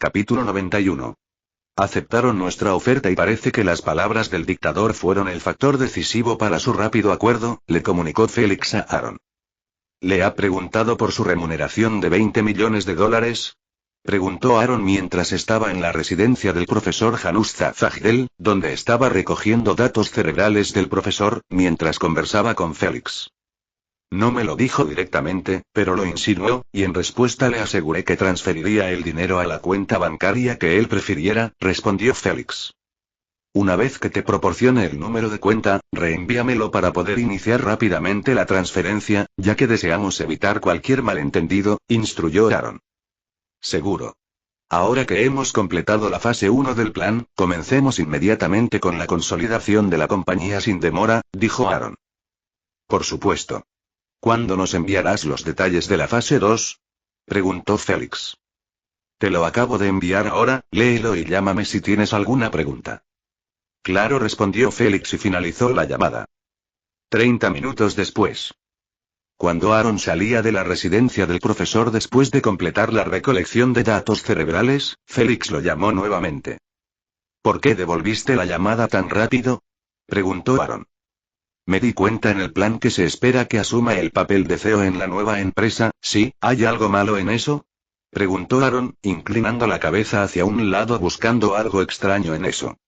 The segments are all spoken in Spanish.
Capítulo 91. Aceptaron nuestra oferta y parece que las palabras del dictador fueron el factor decisivo para su rápido acuerdo, le comunicó Félix a Aaron. ¿Le ha preguntado por su remuneración de $20 millones? Preguntó Aaron mientras estaba en la residencia del profesor Janusz Zagdel, donde estaba recogiendo datos cerebrales del profesor, mientras conversaba con Félix. No me lo dijo directamente, pero lo insinuó, y en respuesta le aseguré que transferiría el dinero a la cuenta bancaria que él prefiriera, respondió Félix. Una vez que te proporcione el número de cuenta, reenvíamelo para poder iniciar rápidamente la transferencia, ya que deseamos evitar cualquier malentendido, instruyó Aaron. Seguro. Ahora que hemos completado la fase 1 del plan, comencemos inmediatamente con la consolidación de la compañía sin demora, dijo Aaron. Por supuesto. ¿Cuándo nos enviarás los detalles de la fase 2? Preguntó Félix. Te lo acabo de enviar ahora, léelo y llámame si tienes alguna pregunta. Claro, respondió Félix y finalizó la llamada. 30 minutos después. Cuando Aaron salía de la residencia del profesor después de completar la recolección de datos cerebrales, Félix lo llamó nuevamente. ¿Por qué devolviste la llamada tan rápido? Preguntó Aaron. Me di cuenta en el plan que se espera que asuma el papel de CEO en la nueva empresa. ¿Sí? ¿Hay algo malo en eso? Preguntó Aaron, inclinando la cabeza hacia un lado buscando algo extraño en eso.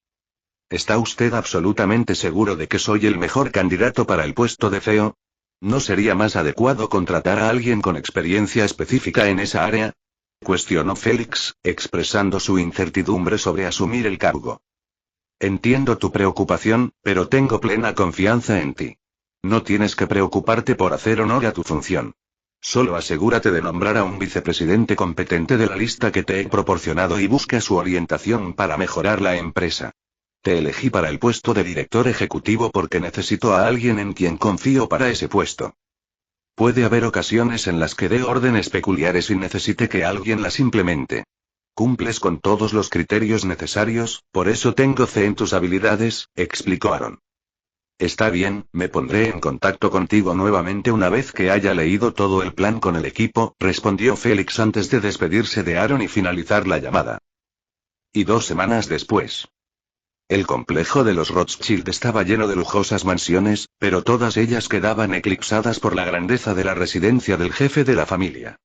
¿Está usted absolutamente seguro de que soy el mejor candidato para el puesto de CEO? ¿No sería más adecuado contratar a alguien con experiencia específica en esa área? Cuestionó Félix, expresando su incertidumbre sobre asumir el cargo. Entiendo tu preocupación, pero tengo plena confianza en ti. No tienes que preocuparte por hacer honor a tu función. Solo asegúrate de nombrar a un vicepresidente competente de la lista que te he proporcionado y busca su orientación para mejorar la empresa. Te elegí para el puesto de director ejecutivo porque necesito a alguien en quien confío para ese puesto. Puede haber ocasiones en las que dé órdenes peculiares y necesite que alguien las implemente. Cumples con todos los criterios necesarios, por eso tengo fe en tus habilidades, explicó Aaron. Está bien, me pondré en contacto contigo nuevamente una vez que haya leído todo el plan con el equipo, respondió Félix antes de despedirse de Aaron y finalizar la llamada. Y 2 semanas después. El complejo de los Rothschild estaba lleno de lujosas mansiones, pero todas ellas quedaban eclipsadas por la grandeza de la residencia del jefe de la familia.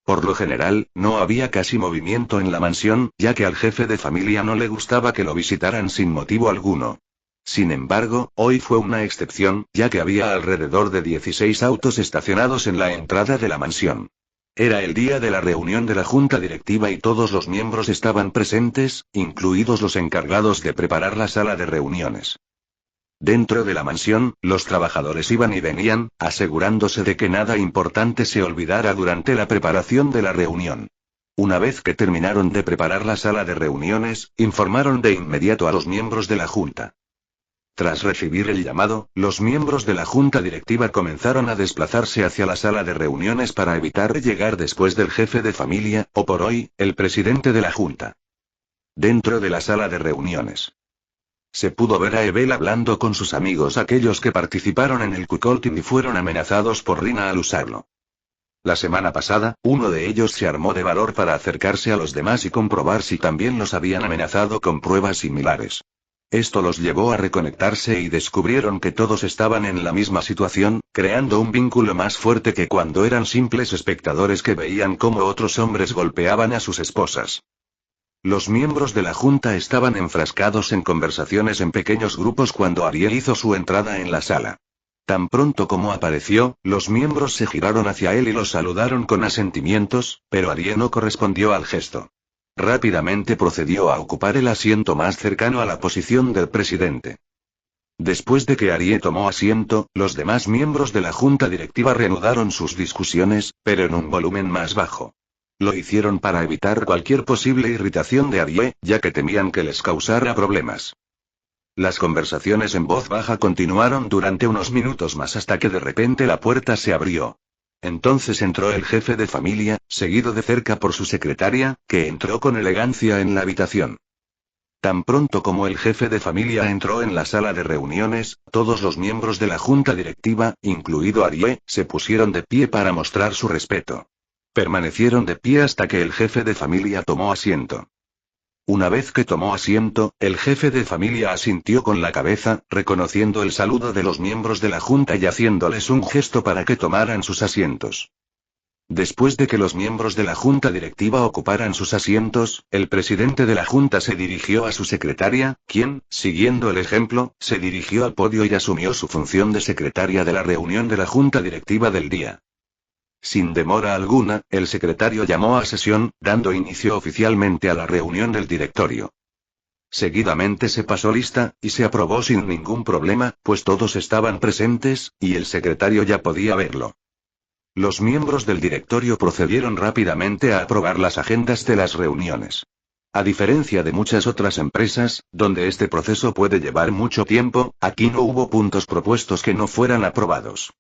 Por lo general, no había casi movimiento en la mansión, ya que al jefe de familia no le gustaba que lo visitaran sin motivo alguno. Sin embargo, hoy fue una excepción, ya que había alrededor de 16 autos estacionados en la entrada de la mansión. Era el día de la reunión de la junta directiva y todos los miembros estaban presentes, incluidos los encargados de preparar la sala de reuniones. Dentro de la mansión, los trabajadores iban y venían, asegurándose de que nada importante se olvidara durante la preparación de la reunión. Una vez que terminaron de preparar la sala de reuniones, informaron de inmediato a los miembros de la junta. Tras recibir el llamado, los miembros de la junta directiva comenzaron a desplazarse hacia la sala de reuniones para evitar llegar después del jefe de familia, o por hoy, el presidente de la junta. Dentro de la sala de reuniones. Se pudo ver a Ebel hablando con sus amigos, aquellos que participaron en el cuckolding y fueron amenazados por Rina al usarlo. La semana pasada, uno de ellos se armó de valor para acercarse a los demás y comprobar si también los habían amenazado con pruebas similares. Esto los llevó a reconectarse y descubrieron que todos estaban en la misma situación, creando un vínculo más fuerte que cuando eran simples espectadores que veían cómo otros hombres golpeaban a sus esposas. Los miembros de la junta estaban enfrascados en conversaciones en pequeños grupos cuando Ariel hizo su entrada en la sala. Tan pronto como apareció, los miembros se giraron hacia él y lo saludaron con asentimientos, pero Ariel no correspondió al gesto. Rápidamente procedió a ocupar el asiento más cercano a la posición del presidente. Después de que Ariel tomó asiento, los demás miembros de la junta directiva reanudaron sus discusiones, pero en un volumen más bajo. Lo hicieron para evitar cualquier posible irritación de Ariel, ya que temían que les causara problemas. Las conversaciones en voz baja continuaron durante unos minutos más hasta que de repente la puerta se abrió. Entonces entró el jefe de familia, seguido de cerca por su secretaria, que entró con elegancia en la habitación. Tan pronto como el jefe de familia entró en la sala de reuniones, todos los miembros de la junta directiva, incluido Ariel, se pusieron de pie para mostrar su respeto. Permanecieron de pie hasta que el jefe de familia tomó asiento. Una vez que tomó asiento, el jefe de familia asintió con la cabeza, reconociendo el saludo de los miembros de la junta y haciéndoles un gesto para que tomaran sus asientos. Después de que los miembros de la junta directiva ocuparan sus asientos, el presidente de la junta se dirigió a su secretaria, quien, siguiendo el ejemplo, se dirigió al podio y asumió su función de secretaria de la reunión de la junta directiva del día. Sin demora alguna, el secretario llamó a sesión, dando inicio oficialmente a la reunión del directorio. Seguidamente se pasó lista, y se aprobó sin ningún problema, pues todos estaban presentes, y el secretario ya podía verlo. Los miembros del directorio procedieron rápidamente a aprobar las agendas de las reuniones. A diferencia de muchas otras empresas, donde este proceso puede llevar mucho tiempo, aquí no hubo puntos propuestos que no fueran aprobados.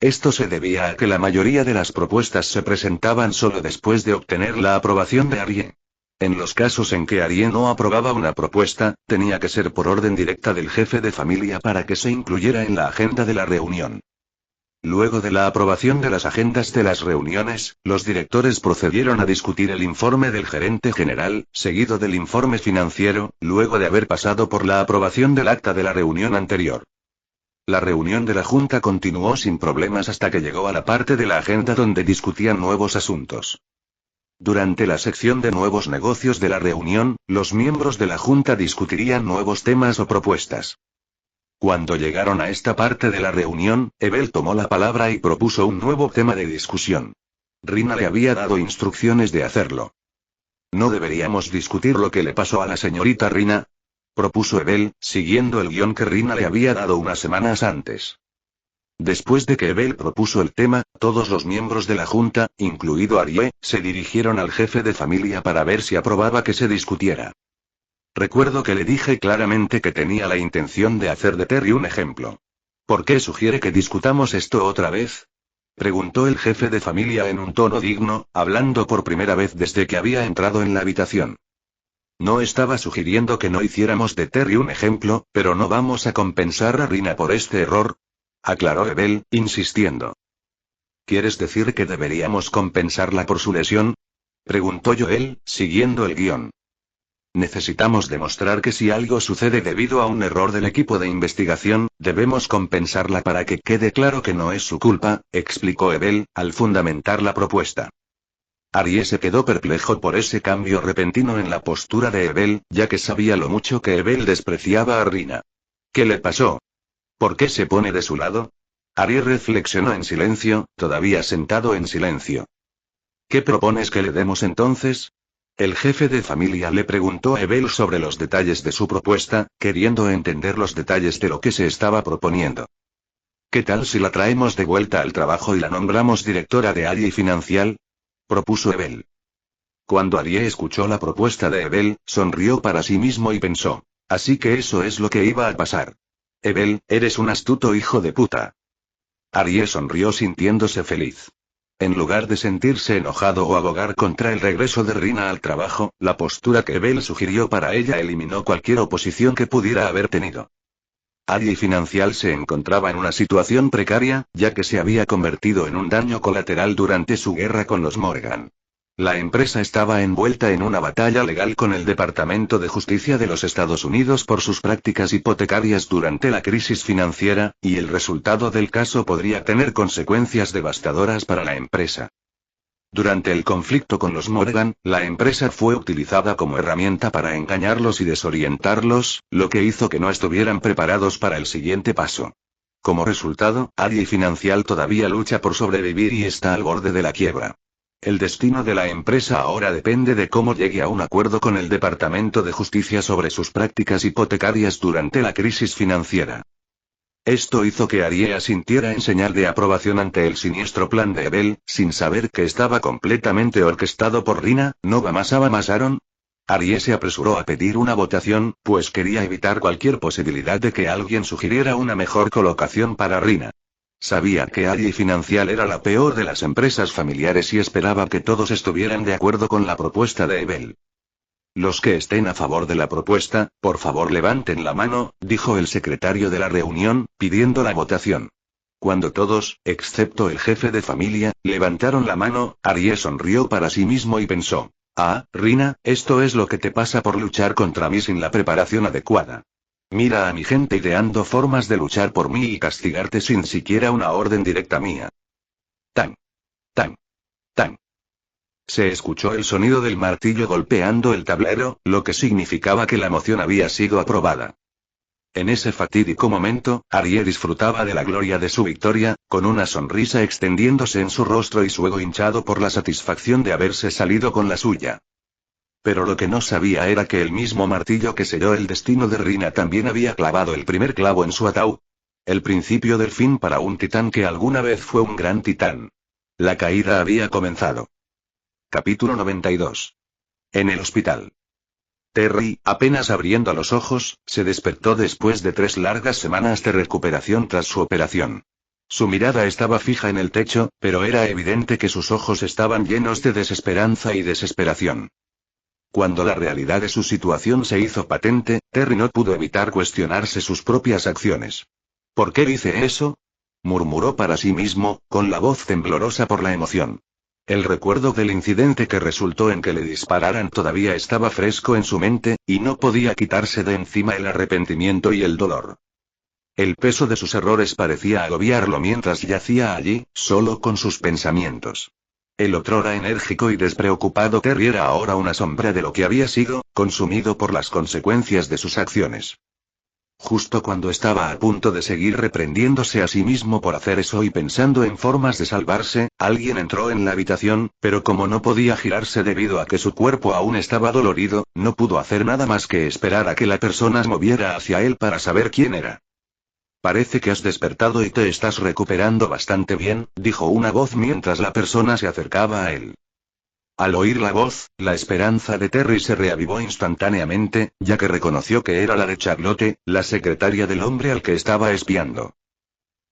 Esto se debía a que la mayoría de las propuestas se presentaban solo después de obtener la aprobación de Arie. En los casos en que Arie no aprobaba una propuesta, tenía que ser por orden directa del jefe de familia para que se incluyera en la agenda de la reunión. Luego de la aprobación de las agendas de las reuniones, los directores procedieron a discutir el informe del gerente general, seguido del informe financiero, luego de haber pasado por la aprobación del acta de la reunión anterior. La reunión de la Junta continuó sin problemas hasta que llegó a la parte de la agenda donde discutían nuevos asuntos. Durante la sección de nuevos negocios de la reunión, los miembros de la Junta discutirían nuevos temas o propuestas. Cuando llegaron a esta parte de la reunión, Ebel tomó la palabra y propuso un nuevo tema de discusión. Rina le había dado instrucciones de hacerlo. ¿No deberíamos discutir lo que le pasó a la señorita Rina?, propuso Ebel, siguiendo el guión que Rina le había dado unas semanas antes. Después de que Ebel propuso el tema, todos los miembros de la junta, incluido Arie, se dirigieron al jefe de familia para ver si aprobaba que se discutiera. Recuerdo que le dije claramente que tenía la intención de hacer de Terry un ejemplo. ¿Por qué sugiere que discutamos esto otra vez?, preguntó el jefe de familia en un tono digno, hablando por primera vez desde que había entrado en la habitación. No estaba sugiriendo que no hiciéramos de Terry un ejemplo, pero no vamos a compensar a Rina por este error, aclaró Ebel, insistiendo. ¿Quieres decir que deberíamos compensarla por su lesión?, preguntó Joel, siguiendo el guión. Necesitamos demostrar que si algo sucede debido a un error del equipo de investigación, debemos compensarla para que quede claro que no es su culpa, explicó Ebel, al fundamentar la propuesta. Arie se quedó perplejo por ese cambio repentino en la postura de Ebel, ya que sabía lo mucho que Ebel despreciaba a Rina. ¿Qué le pasó? ¿Por qué se pone de su lado? Arie reflexionó en silencio, todavía sentado en silencio. ¿Qué propones que le demos entonces?, el jefe de familia le preguntó a Ebel sobre los detalles de su propuesta, queriendo entender los detalles de lo que se estaba proponiendo. ¿Qué tal si la traemos de vuelta al trabajo y la nombramos directora de área financiera?, propuso Ebel. Cuando Arie escuchó la propuesta de Ebel, sonrió para sí mismo y pensó, así que eso es lo que iba a pasar. Ebel, eres un astuto hijo de puta. Arie sonrió sintiéndose feliz. En lugar de sentirse enojado o abogar contra el regreso de Rina al trabajo, la postura que Ebel sugirió para ella eliminó cualquier oposición que pudiera haber tenido. Área Financial se encontraba en una situación precaria, ya que se había convertido en un daño colateral durante su guerra con los Morgan. La empresa estaba envuelta en una batalla legal con el Departamento de Justicia de los Estados Unidos por sus prácticas hipotecarias durante la crisis financiera, y el resultado del caso podría tener consecuencias devastadoras para la empresa. Durante el conflicto con los Morgan, la empresa fue utilizada como herramienta para engañarlos y desorientarlos, lo que hizo que no estuvieran preparados para el siguiente paso. Como resultado, Área Financial todavía lucha por sobrevivir y está al borde de la quiebra. El destino de la empresa ahora depende de cómo llegue a un acuerdo con el Departamento de Justicia sobre sus prácticas hipotecarias durante la crisis financiera. Esto hizo que Arie asintiera en señal de aprobación ante el siniestro plan de Ebel, sin saber que estaba completamente orquestado por Rina. ¿No va más Aaron? Arie se apresuró a pedir una votación, pues quería evitar cualquier posibilidad de que alguien sugiriera una mejor colocación para Rina. Sabía que Área Financial era la peor de las empresas familiares y esperaba que todos estuvieran de acuerdo con la propuesta de Ebel. Los que estén a favor de la propuesta, por favor levanten la mano, dijo el secretario de la reunión, pidiendo la votación. Cuando todos, excepto el jefe de familia, levantaron la mano, Arie sonrió para sí mismo y pensó: ah, Rina, esto es lo que te pasa por luchar contra mí sin la preparación adecuada. Mira a mi gente ideando formas de luchar por mí y castigarte sin siquiera una orden directa mía. Tan. Tan. Tan. Se escuchó el sonido del martillo golpeando el tablero, lo que significaba que la moción había sido aprobada. En ese fatídico momento, Arie disfrutaba de la gloria de su victoria, con una sonrisa extendiéndose en su rostro y su ego hinchado por la satisfacción de haberse salido con la suya. Pero lo que no sabía era que el mismo martillo que selló el destino de Rina también había clavado el primer clavo en su ataúd. El principio del fin para un titán que alguna vez fue un gran titán. La caída había comenzado. Capítulo 92. En el hospital. Terry, apenas abriendo los ojos, se despertó después de 3 largas semanas de recuperación tras su operación. Su mirada estaba fija en el techo, pero era evidente que sus ojos estaban llenos de desesperanza y desesperación. Cuando la realidad de su situación se hizo patente, Terry no pudo evitar cuestionarse sus propias acciones. ¿Por qué hice eso?, murmuró para sí mismo, con la voz temblorosa por la emoción. El recuerdo del incidente que resultó en que le dispararan todavía estaba fresco en su mente, y no podía quitarse de encima el arrepentimiento y el dolor. El peso de sus errores parecía agobiarlo mientras yacía allí, solo con sus pensamientos. El otrora enérgico y despreocupado Terry era ahora una sombra de lo que había sido, consumido por las consecuencias de sus acciones. Justo cuando estaba a punto de seguir reprendiéndose a sí mismo por hacer eso y pensando en formas de salvarse, alguien entró en la habitación, pero como no podía girarse debido a que su cuerpo aún estaba dolorido, no pudo hacer nada más que esperar a que la persona se moviera hacia él para saber quién era. Parece que has despertado y te estás recuperando bastante bien, dijo una voz mientras la persona se acercaba a él. Al oír la voz, la esperanza de Terry se reavivó instantáneamente, ya que reconoció que era la de Charlotte, la secretaria del hombre al que estaba espiando.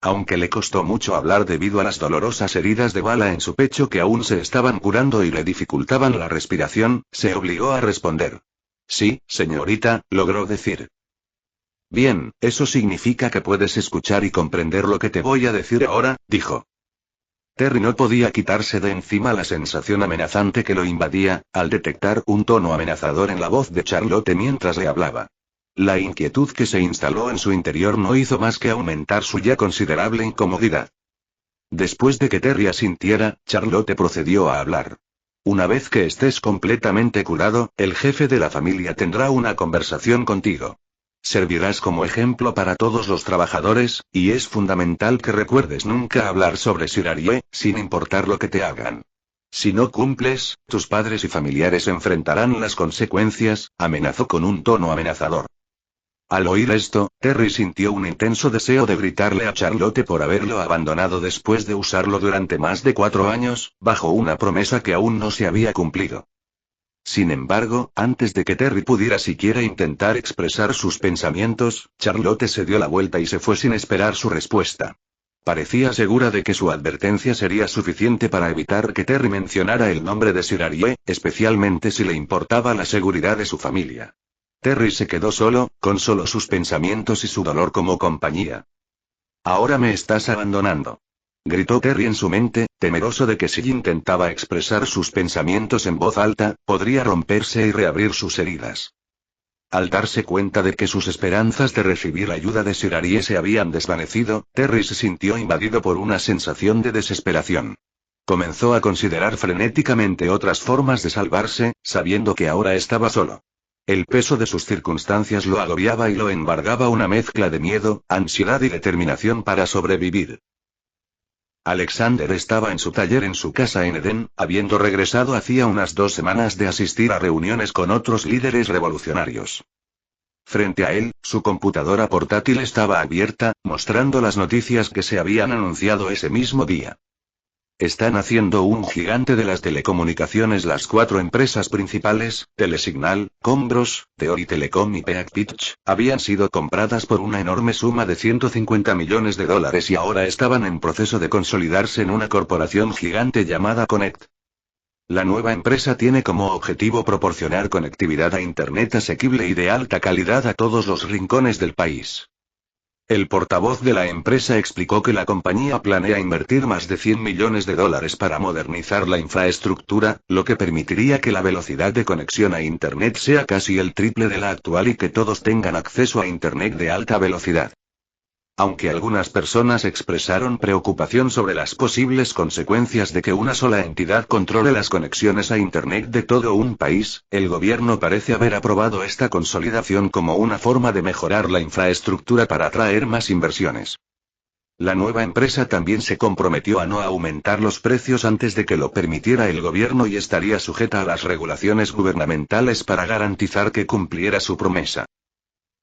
Aunque le costó mucho hablar debido a las dolorosas heridas de bala en su pecho que aún se estaban curando y le dificultaban la respiración, se obligó a responder. Sí, señorita, logró decir. Bien, eso significa que puedes escuchar y comprender lo que te voy a decir ahora, dijo. Terry no podía quitarse de encima la sensación amenazante que lo invadía, al detectar un tono amenazador en la voz de Charlotte mientras le hablaba. La inquietud que se instaló en su interior no hizo más que aumentar su ya considerable incomodidad. Después de que Terry asintiera, Charlotte procedió a hablar. Una vez que estés completamente curado, el jefe de la familia tendrá una conversación contigo. Servirás como ejemplo para todos los trabajadores, y es fundamental que recuerdes nunca hablar sobre Sir Arie, sin importar lo que te hagan. Si no cumples, tus padres y familiares enfrentarán las consecuencias, amenazó con un tono amenazador. Al oír esto, Terry sintió un intenso deseo de gritarle a Charlotte por haberlo abandonado después de usarlo durante más de 4 años, bajo una promesa que aún no se había cumplido. Sin embargo, antes de que Terry pudiera siquiera intentar expresar sus pensamientos, Charlotte se dio la vuelta y se fue sin esperar su respuesta. Parecía segura de que su advertencia sería suficiente para evitar que Terry mencionara el nombre de Sir Arie, especialmente si le importaba la seguridad de su familia. Terry se quedó solo, con solo sus pensamientos y su dolor como compañía. Ahora me estás abandonando. Gritó Terry en su mente, temeroso de que si intentaba expresar sus pensamientos en voz alta, podría romperse y reabrir sus heridas. Al darse cuenta de que sus esperanzas de recibir ayuda de Sir Arie se habían desvanecido, Terry se sintió invadido por una sensación de desesperación. Comenzó a considerar frenéticamente otras formas de salvarse, sabiendo que ahora estaba solo. El peso de sus circunstancias lo agobiaba y lo embargaba una mezcla de miedo, ansiedad y determinación para sobrevivir. Alexander estaba en su taller en su casa en Eden, habiendo regresado hacía unas 2 semanas de asistir a reuniones con otros líderes revolucionarios. Frente a él, su computadora portátil estaba abierta, mostrando las noticias que se habían anunciado ese mismo día. Están haciendo un gigante de las telecomunicaciones. Las 4 empresas principales, Telesignal, Combros, Theory Telecom y Peak Pitch, habían sido compradas por una enorme suma de $150 millones y ahora estaban en proceso de consolidarse en una corporación gigante llamada Connect. La nueva empresa tiene como objetivo proporcionar conectividad a Internet asequible y de alta calidad a todos los rincones del país. El portavoz de la empresa explicó que la compañía planea invertir más de $100 millones para modernizar la infraestructura, lo que permitiría que la velocidad de conexión a Internet sea casi el triple de la actual y que todos tengan acceso a Internet de alta velocidad. Aunque algunas personas expresaron preocupación sobre las posibles consecuencias de que una sola entidad controle las conexiones a Internet de todo un país, el gobierno parece haber aprobado esta consolidación como una forma de mejorar la infraestructura para atraer más inversiones. La nueva empresa también se comprometió a no aumentar los precios antes de que lo permitiera el gobierno y estaría sujeta a las regulaciones gubernamentales para garantizar que cumpliera su promesa.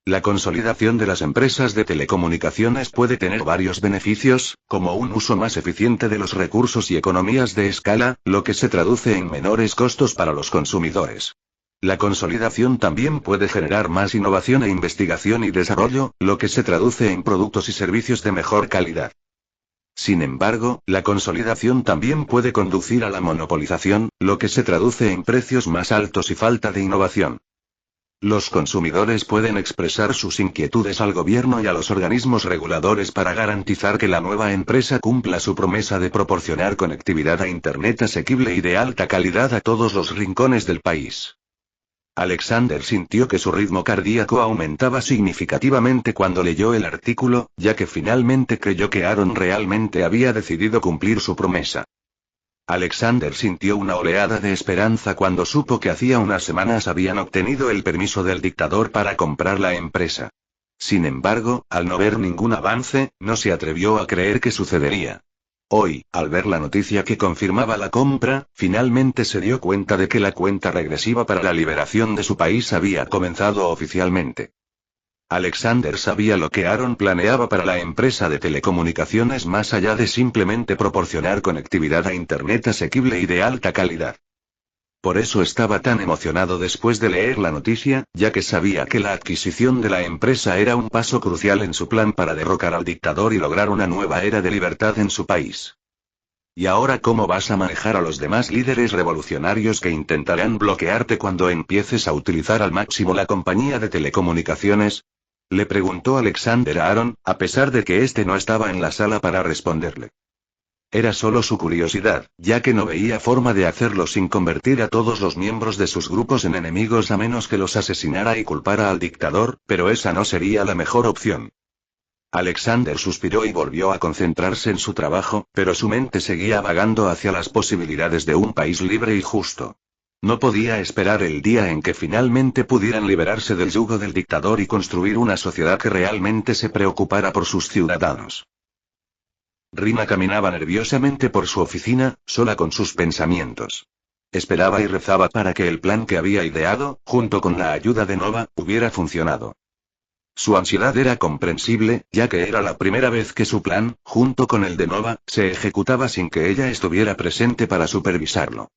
La consolidación de las empresas de telecomunicaciones puede tener varios beneficios, como un uso más eficiente de los recursos y economías de escala, lo que se traduce en menores costos para los consumidores. La consolidación también puede generar más innovación e investigación y desarrollo, lo que se traduce en productos y servicios de mejor calidad. Sin embargo, la consolidación también puede conducir a la monopolización, lo que se traduce en precios más altos y falta de innovación. Los consumidores pueden expresar sus inquietudes al gobierno y a los organismos reguladores para garantizar que la nueva empresa cumpla su promesa de proporcionar conectividad a Internet asequible y de alta calidad a todos los rincones del país. Alexander sintió que su ritmo cardíaco aumentaba significativamente cuando leyó el artículo, ya que finalmente creyó que Aaron realmente había decidido cumplir su promesa. Alexander sintió una oleada de esperanza cuando supo que hacía unas semanas habían obtenido el permiso del dictador para comprar la empresa. Sin embargo, al no ver ningún avance, no se atrevió a creer que sucedería. Hoy, al ver la noticia que confirmaba la compra, finalmente se dio cuenta de que la cuenta regresiva para la liberación de su país había comenzado oficialmente. Alexander sabía lo que Aaron planeaba para la empresa de telecomunicaciones más allá de simplemente proporcionar conectividad a Internet asequible y de alta calidad. Por eso estaba tan emocionado después de leer la noticia, ya que sabía que la adquisición de la empresa era un paso crucial en su plan para derrocar al dictador y lograr una nueva era de libertad en su país. ¿Y ahora cómo vas a manejar a los demás líderes revolucionarios que intentarán bloquearte cuando empieces a utilizar al máximo la compañía de telecomunicaciones? Le preguntó Alexander a Aaron, a pesar de que éste no estaba en la sala para responderle. Era solo su curiosidad, ya que no veía forma de hacerlo sin convertir a todos los miembros de sus grupos en enemigos a menos que los asesinara y culpara al dictador, pero esa no sería la mejor opción. Alexander suspiró y volvió a concentrarse en su trabajo, pero su mente seguía vagando hacia las posibilidades de un país libre y justo. No podía esperar el día en que finalmente pudieran liberarse del yugo del dictador y construir una sociedad que realmente se preocupara por sus ciudadanos. Rina caminaba nerviosamente por su oficina, sola con sus pensamientos. Esperaba y rezaba para que el plan que había ideado, junto con la ayuda de Nova, hubiera funcionado. Su ansiedad era comprensible, ya que era la primera vez que su plan, junto con el de Nova, se ejecutaba sin que ella estuviera presente para supervisarlo.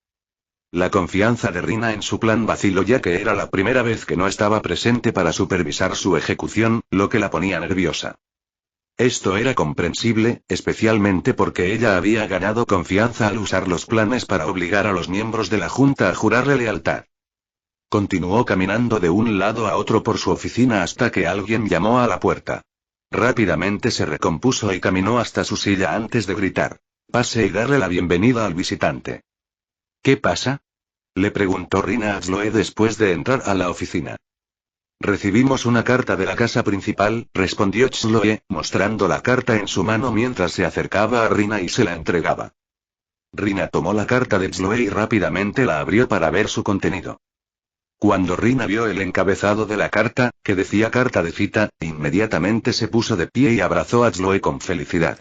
La confianza de Rina en su plan vaciló ya que era la primera vez que no estaba presente para supervisar su ejecución, lo que la ponía nerviosa. Esto era comprensible, especialmente porque ella había ganado confianza al usar los planes para obligar a los miembros de la Junta a jurarle lealtad. Continuó caminando de un lado a otro por su oficina hasta que alguien llamó a la puerta. Rápidamente se recompuso y caminó hasta su silla antes de gritar: «Pase y darle la bienvenida al visitante». «¿Qué pasa?», le preguntó Rina a Chloe después de entrar a la oficina. «Recibimos una carta de la casa principal», respondió Chloe, mostrando la carta en su mano mientras se acercaba a Rina y se la entregaba. Rina tomó la carta de Chloe y rápidamente la abrió para ver su contenido. Cuando Rina vio el encabezado de la carta, que decía carta de cita, inmediatamente se puso de pie y abrazó a Chloe con felicidad.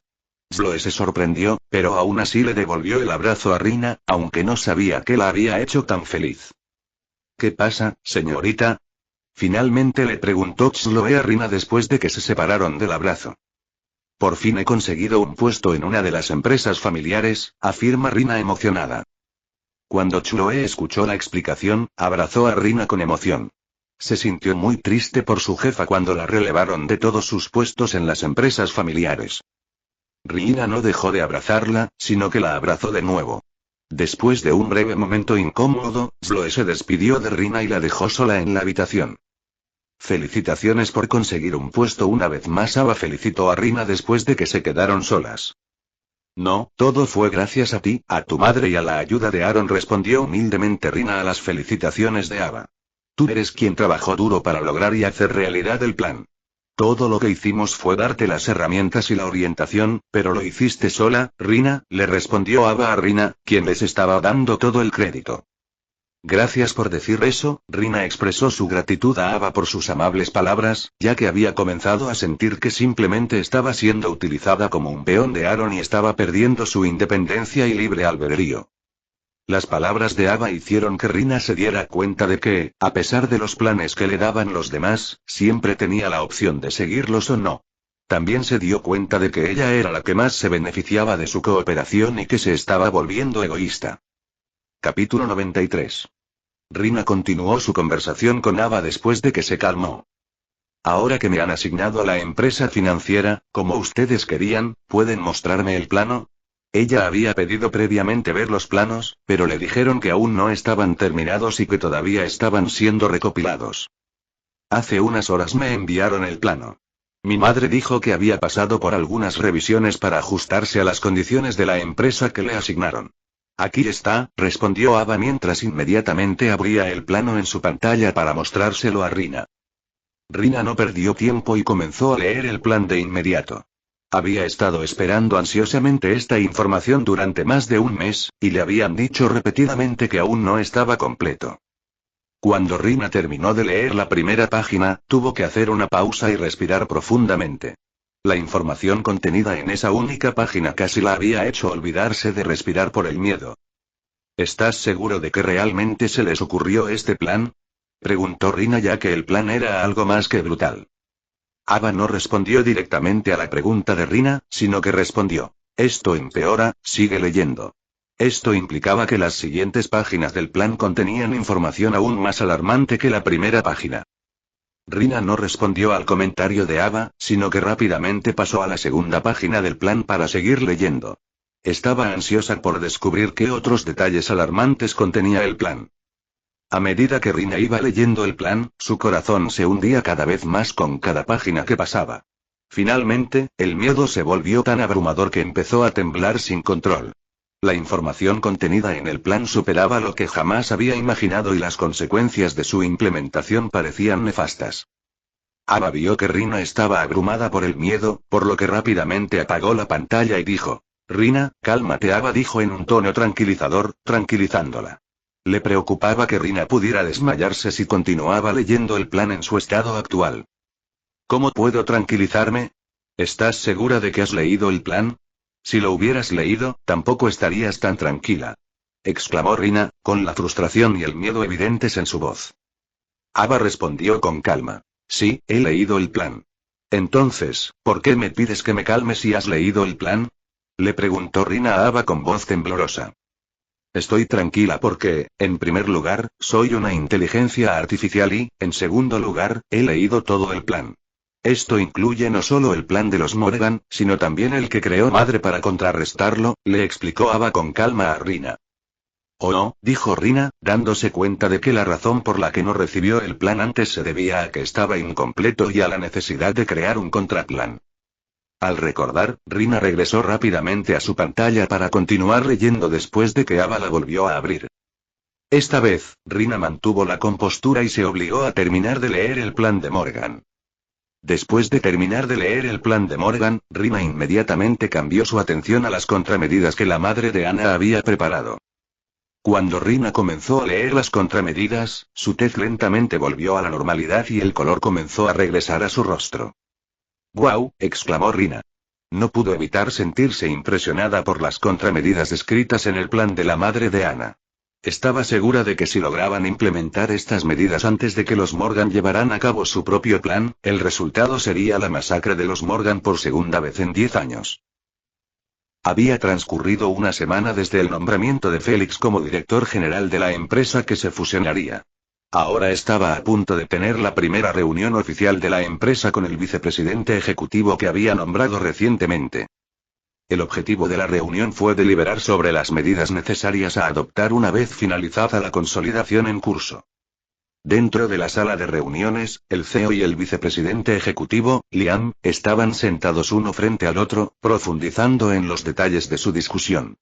Chloe se sorprendió, pero aún así le devolvió el abrazo a Rina, aunque no sabía qué la había hecho tan feliz. «¿Qué pasa, señorita?», finalmente le preguntó Chloe a Rina después de que se separaron del abrazo. «Por fin he conseguido un puesto en una de las empresas familiares», afirma Rina emocionada. Cuando Chloe escuchó la explicación, abrazó a Rina con emoción. Se sintió muy triste por su jefa cuando la relevaron de todos sus puestos en las empresas familiares. Rina no dejó de abrazarla, sino que la abrazó de nuevo. Después de un breve momento incómodo, Chloe se despidió de Rina y la dejó sola en la habitación. Felicitaciones por conseguir un puesto una vez más. Ava felicitó a Rina después de que se quedaron solas. No, todo fue gracias a ti, a tu madre y a la ayuda de Aaron, respondió humildemente Rina a las felicitaciones de Ava. Tú eres quien trabajó duro para lograr y hacer realidad el plan. Todo lo que hicimos fue darte las herramientas y la orientación, pero lo hiciste sola, Rina, le respondió Ava a Rina, quien les estaba dando todo el crédito. Gracias por decir eso, Rina expresó su gratitud a Ava por sus amables palabras, ya que había comenzado a sentir que simplemente estaba siendo utilizada como un peón de Aaron y estaba perdiendo su independencia y libre albedrío. Las palabras de Ava hicieron que Rina se diera cuenta de que, a pesar de los planes que le daban los demás, siempre tenía la opción de seguirlos o no. También se dio cuenta de que ella era la que más se beneficiaba de su cooperación y que se estaba volviendo egoísta. Capítulo 93. Rina continuó su conversación con Ava después de que se calmó. Ahora que me han asignado a la empresa financiera, como ustedes querían, ¿pueden mostrarme el plano? Ella había pedido previamente ver los planos, pero le dijeron que aún no estaban terminados y que todavía estaban siendo recopilados. Hace unas horas me enviaron el plano. Mi madre dijo que había pasado por algunas revisiones para ajustarse a las condiciones de la empresa que le asignaron. Aquí está, respondió Ava mientras inmediatamente abría el plano en su pantalla para mostrárselo a Rina. Rina no perdió tiempo y comenzó a leer el plan de inmediato. Había estado esperando ansiosamente esta información durante más de un mes, y le habían dicho repetidamente que aún no estaba completo. Cuando Rina terminó de leer la primera página, tuvo que hacer una pausa y respirar profundamente. La información contenida en esa única página casi la había hecho olvidarse de respirar por el miedo. ¿Estás seguro de que realmente se les ocurrió este plan?, preguntó Rina, ya que el plan era algo más que brutal. Ava no respondió directamente a la pregunta de Rina, sino que respondió: esto empeora, sigue leyendo. Esto implicaba que las siguientes páginas del plan contenían información aún más alarmante que la primera página. Rina no respondió al comentario de Ava, sino que rápidamente pasó a la segunda página del plan para seguir leyendo. Estaba ansiosa por descubrir qué otros detalles alarmantes contenía el plan. A medida que Rina iba leyendo el plan, su corazón se hundía cada vez más con cada página que pasaba. Finalmente, el miedo se volvió tan abrumador que empezó a temblar sin control. La información contenida en el plan superaba lo que jamás había imaginado y las consecuencias de su implementación parecían nefastas. Ava vio que Rina estaba abrumada por el miedo, por lo que rápidamente apagó la pantalla y dijo: Rina, cálmate. Ava dijo en un tono tranquilizador, tranquilizándola. Le preocupaba que Rina pudiera desmayarse si continuaba leyendo el plan en su estado actual. ¿Cómo puedo tranquilizarme? ¿Estás segura de que has leído el plan? Si lo hubieras leído, tampoco estarías tan tranquila, exclamó Rina, con la frustración y el miedo evidentes en su voz. Ava respondió con calma: sí, he leído el plan. Entonces, ¿por qué me pides que me calme si has leído el plan?, le preguntó Rina a Ava con voz temblorosa. Estoy tranquila porque, en primer lugar, soy una inteligencia artificial y, en segundo lugar, he leído todo el plan. Esto incluye no solo el plan de los Morgan, sino también el que creó Madre para contrarrestarlo, le explicó Ava con calma a Rina. Oh no, dijo Rina, dándose cuenta de que la razón por la que no recibió el plan antes se debía a que estaba incompleto y a la necesidad de crear un contraplan. Al recordar, Rina regresó rápidamente a su pantalla para continuar leyendo después de que Ava la volvió a abrir. Esta vez, Rina mantuvo la compostura y se obligó a terminar de leer el plan de Morgan. Después de terminar de leer el plan de Morgan, Rina inmediatamente cambió su atención a las contramedidas que la madre de Anna había preparado. Cuando Rina comenzó a leer las contramedidas, su tez lentamente volvió a la normalidad y el color comenzó a regresar a su rostro. ¡Guau!, exclamó Rina. No pudo evitar sentirse impresionada por las contramedidas escritas en el plan de la madre de Anna. Estaba segura de que si lograban implementar estas medidas antes de que los Morgan llevaran a cabo su propio plan, el resultado sería la masacre de los Morgan por segunda vez en 10 años. Había transcurrido una semana desde el nombramiento de Félix como director general de la empresa que se fusionaría. Ahora estaba a punto de tener la primera reunión oficial de la empresa con el vicepresidente ejecutivo que había nombrado recientemente. El objetivo de la reunión fue deliberar sobre las medidas necesarias a adoptar una vez finalizada la consolidación en curso. Dentro de la sala de reuniones, el CEO y el vicepresidente ejecutivo, Liam, estaban sentados uno frente al otro, profundizando en los detalles de su discusión.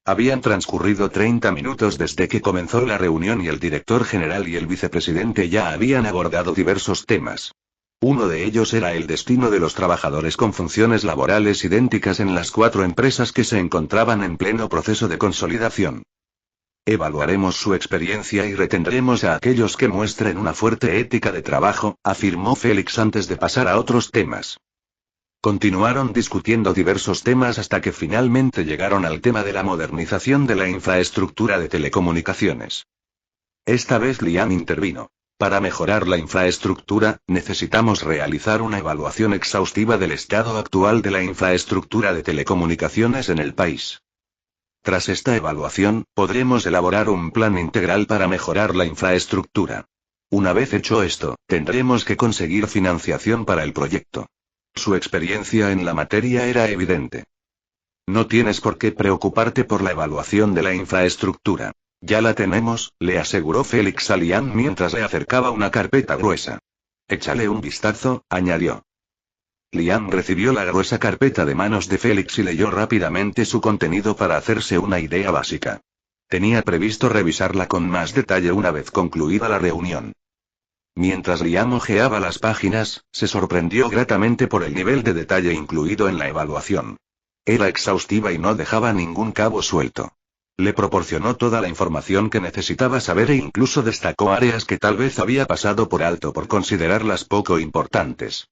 Habían transcurrido 30 minutos desde que comenzó la reunión y el director general y el vicepresidente ya habían abordado diversos temas. Uno de ellos era el destino de los trabajadores con funciones laborales idénticas en las 4 empresas que se encontraban en pleno proceso de consolidación. Evaluaremos su experiencia y retendremos a aquellos que muestren una fuerte ética de trabajo, afirmó Félix antes de pasar a otros temas. Continuaron discutiendo diversos temas hasta que finalmente llegaron al tema de la modernización de la infraestructura de telecomunicaciones. Esta vez Liam intervino. Para mejorar la infraestructura, necesitamos realizar una evaluación exhaustiva del estado actual de la infraestructura de telecomunicaciones en el país. Tras esta evaluación, podremos elaborar un plan integral para mejorar la infraestructura. Una vez hecho esto, tendremos que conseguir financiación para el proyecto. Su experiencia en la materia era evidente. No tienes por qué preocuparte por la evaluación de la infraestructura. Ya la tenemos, le aseguró Félix a Liam mientras le acercaba una carpeta gruesa. Échale un vistazo, añadió. Liam recibió la gruesa carpeta de manos de Félix y leyó rápidamente su contenido para hacerse una idea básica. Tenía previsto revisarla con más detalle una vez concluida la reunión. Mientras Liam hojeaba las páginas, se sorprendió gratamente por el nivel de detalle incluido en la evaluación. Era exhaustiva y no dejaba ningún cabo suelto. Le proporcionó toda la información que necesitaba saber e incluso destacó áreas que tal vez había pasado por alto por considerarlas poco importantes.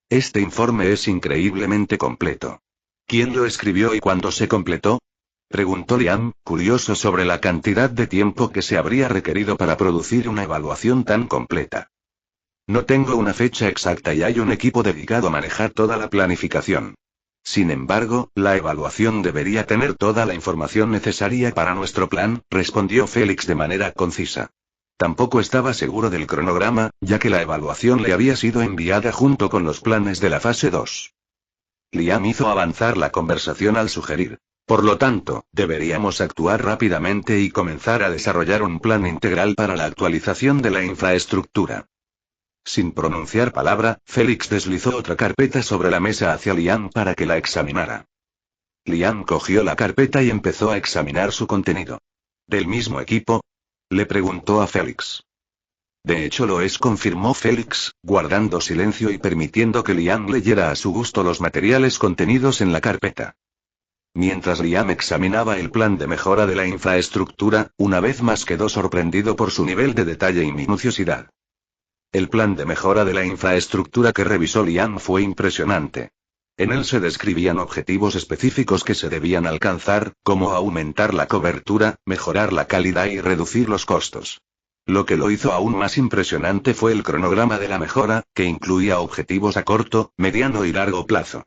Este informe es increíblemente completo. ¿Quién lo escribió y cuándo se completó? Preguntó Liam, curioso sobre la cantidad de tiempo que se habría requerido para producir una evaluación tan completa. No tengo una fecha exacta y hay un equipo dedicado a manejar toda la planificación. Sin embargo, la evaluación debería tener toda la información necesaria para nuestro plan, respondió Félix de manera concisa. Tampoco estaba seguro del cronograma, ya que la evaluación le había sido enviada junto con los planes de la fase 2. Liam hizo avanzar la conversación al sugerir. Por lo tanto, deberíamos actuar rápidamente y comenzar a desarrollar un plan integral para la actualización de la infraestructura. Sin pronunciar palabra, Félix deslizó otra carpeta sobre la mesa hacia Liam para que la examinara. Liam cogió la carpeta y empezó a examinar su contenido. ¿Del mismo equipo?, le preguntó a Félix. De hecho lo es, confirmó Félix, guardando silencio y permitiendo que Liam leyera a su gusto los materiales contenidos en la carpeta. Mientras Liam examinaba el plan de mejora de la infraestructura, una vez más quedó sorprendido por su nivel de detalle y minuciosidad. El plan de mejora de la infraestructura que revisó Liam fue impresionante. En él se describían objetivos específicos que se debían alcanzar, como aumentar la cobertura, mejorar la calidad y reducir los costos. Lo que lo hizo aún más impresionante fue el cronograma de la mejora, que incluía objetivos a corto, mediano y largo plazo.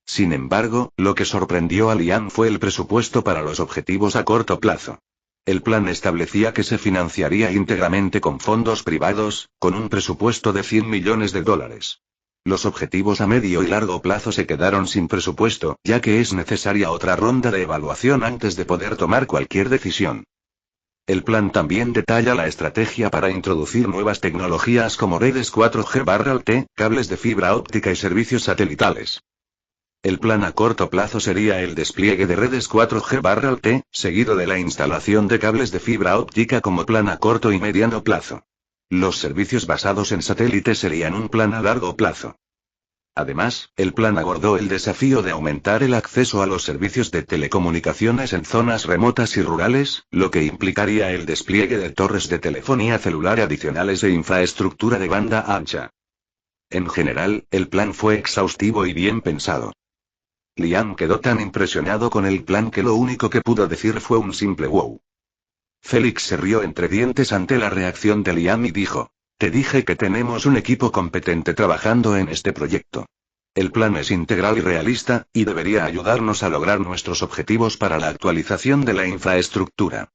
Sin embargo, lo que sorprendió a Liam fue el presupuesto para los objetivos a corto plazo. El plan establecía que se financiaría íntegramente con fondos privados, con un presupuesto de $100 millones. Los objetivos a medio y largo plazo se quedaron sin presupuesto, ya que es necesaria otra ronda de evaluación antes de poder tomar cualquier decisión. El plan también detalla la estrategia para introducir nuevas tecnologías como redes 4G/LTE, cables de fibra óptica y servicios satelitales. El plan a corto plazo sería el despliegue de redes 4G/LTE, seguido de la instalación de cables de fibra óptica como plan a corto y mediano plazo. Los servicios basados en satélites serían un plan a largo plazo. Además, el plan abordó el desafío de aumentar el acceso a los servicios de telecomunicaciones en zonas remotas y rurales, lo que implicaría el despliegue de torres de telefonía celular adicionales e infraestructura de banda ancha. En general, el plan fue exhaustivo y bien pensado. Liam quedó tan impresionado con el plan que lo único que pudo decir fue un simple wow. Félix se rió entre dientes ante la reacción de Liam y dijo: «Te dije que tenemos un equipo competente trabajando en este proyecto. El plan es integral y realista, y debería ayudarnos a lograr nuestros objetivos para la actualización de la infraestructura».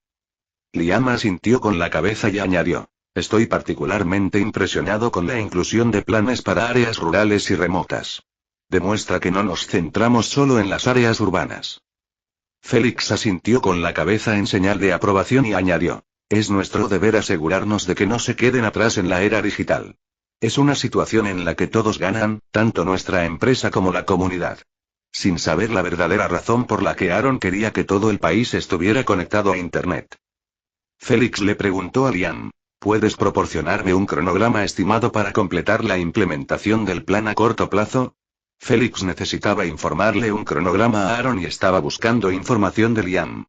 Liam asintió con la cabeza y añadió: «Estoy particularmente impresionado con la inclusión de planes para áreas rurales y remotas. Demuestra que no nos centramos solo en las áreas urbanas». Félix asintió con la cabeza en señal de aprobación y añadió: Es nuestro deber asegurarnos de que no se queden atrás en la era digital. Es una situación en la que todos ganan, tanto nuestra empresa como la comunidad. Sin saber la verdadera razón por la que Aaron quería que todo el país estuviera conectado a Internet. Félix le preguntó a Liam, ¿puedes proporcionarme un cronograma estimado para completar la implementación del plan a corto plazo? Félix necesitaba informarle un cronograma a Aaron y estaba buscando información de Liam.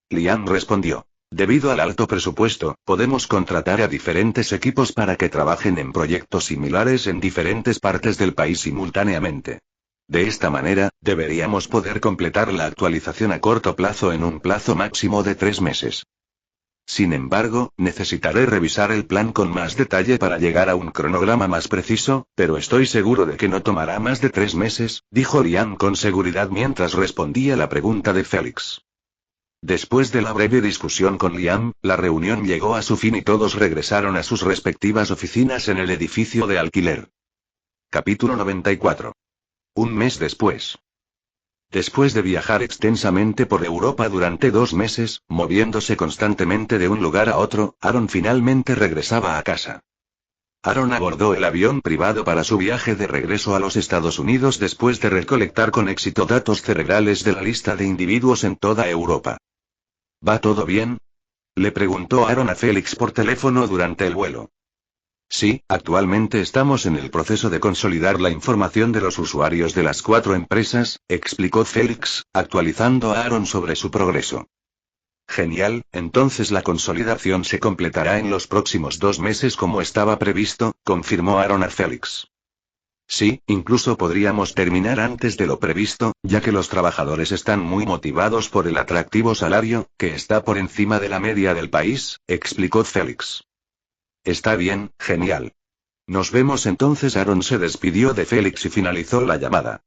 Liam respondió. Debido al alto presupuesto, podemos contratar a diferentes equipos para que trabajen en proyectos similares en diferentes partes del país simultáneamente. De esta manera, deberíamos poder completar la actualización a corto plazo en un plazo máximo de 3 meses. Sin embargo, necesitaré revisar el plan con más detalle para llegar a un cronograma más preciso, pero estoy seguro de que no tomará más de 3 meses, dijo Liam con seguridad mientras respondía la pregunta de Félix. Después de la breve discusión con Liam, la reunión llegó a su fin y todos regresaron a sus respectivas oficinas en el edificio de alquiler. Capítulo 94. Un mes después. Después de viajar extensamente por Europa durante 2 meses, moviéndose constantemente de un lugar a otro, Aaron finalmente regresaba a casa. Aaron abordó el avión privado para su viaje de regreso a los Estados Unidos después de recolectar con éxito datos cerebrales de la lista de individuos en toda Europa. ¿Va todo bien? Le preguntó Aaron a Félix por teléfono durante el vuelo. Sí, actualmente estamos en el proceso de consolidar la información de los usuarios de las 4 empresas, explicó Félix, actualizando a Aaron sobre su progreso. Genial, entonces la consolidación se completará en los próximos 2 meses como estaba previsto, confirmó Aaron a Félix. Sí, incluso podríamos terminar antes de lo previsto, ya que los trabajadores están muy motivados por el atractivo salario, que está por encima de la media del país, explicó Félix. Está bien, genial. Nos vemos entonces. Aaron se despidió de Félix y finalizó la llamada.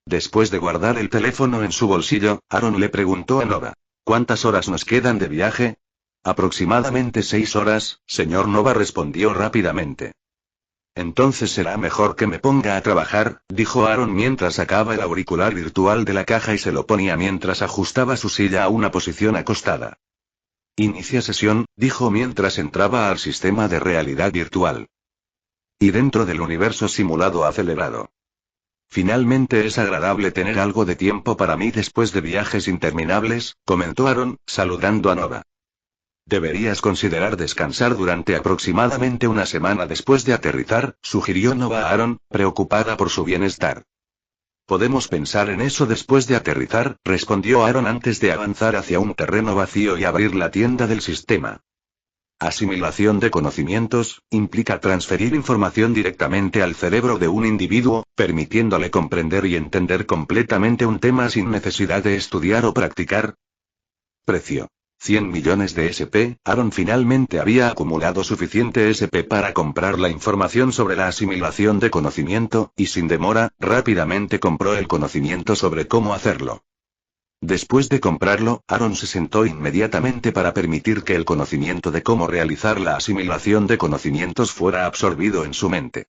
Después de guardar el teléfono en su bolsillo, Aaron le preguntó a Nova, ¿cuántas horas nos quedan de viaje? Aproximadamente 6 horas, señor Nova respondió rápidamente. Entonces será mejor que me ponga a trabajar, dijo Aaron mientras sacaba el auricular virtual de la caja y se lo ponía mientras ajustaba su silla a una posición acostada. Inicia sesión, dijo mientras entraba al sistema de realidad virtual. Y dentro del universo simulado acelerado. Finalmente es agradable tener algo de tiempo para mí después de viajes interminables, comentó Aaron, saludando a Nova. Deberías considerar descansar durante aproximadamente una semana después de aterrizar, sugirió Nova a Aaron, preocupada por su bienestar. Podemos pensar en eso después de aterrizar, respondió Aaron antes de avanzar hacia un terreno vacío y abrir la tienda del sistema. Asimilación de conocimientos, implica transferir información directamente al cerebro de un individuo, permitiéndole comprender y entender completamente un tema sin necesidad de estudiar o practicar. Precio. 100 millones de SP. Aaron finalmente había acumulado suficiente SP para comprar la información sobre la asimilación de conocimiento, y sin demora, rápidamente compró el conocimiento sobre cómo hacerlo. Después de comprarlo, Aaron se sentó inmediatamente para permitir que el conocimiento de cómo realizar la asimilación de conocimientos fuera absorbido en su mente.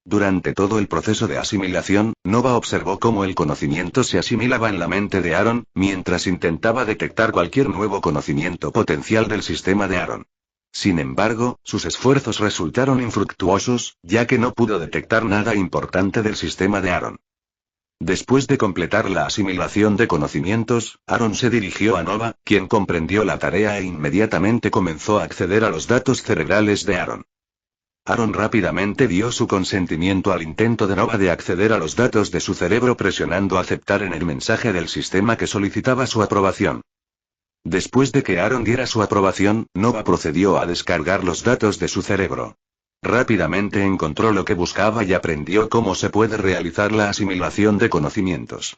Durante todo el proceso de asimilación, Nova observó cómo el conocimiento se asimilaba en la mente de Aaron, mientras intentaba detectar cualquier nuevo conocimiento potencial del sistema de Aaron. Sin embargo, sus esfuerzos resultaron infructuosos, ya que no pudo detectar nada importante del sistema de Aaron. Después de completar la asimilación de conocimientos, Aaron se dirigió a Nova, quien comprendió la tarea e inmediatamente comenzó a acceder a los datos cerebrales de Aaron. Aaron rápidamente dio su consentimiento al intento de Nova de acceder a los datos de su cerebro presionando aceptar en el mensaje del sistema que solicitaba su aprobación. Después de que Aaron diera su aprobación, Nova procedió a descargar los datos de su cerebro. Rápidamente encontró lo que buscaba y aprendió cómo se puede realizar la asimilación de conocimientos.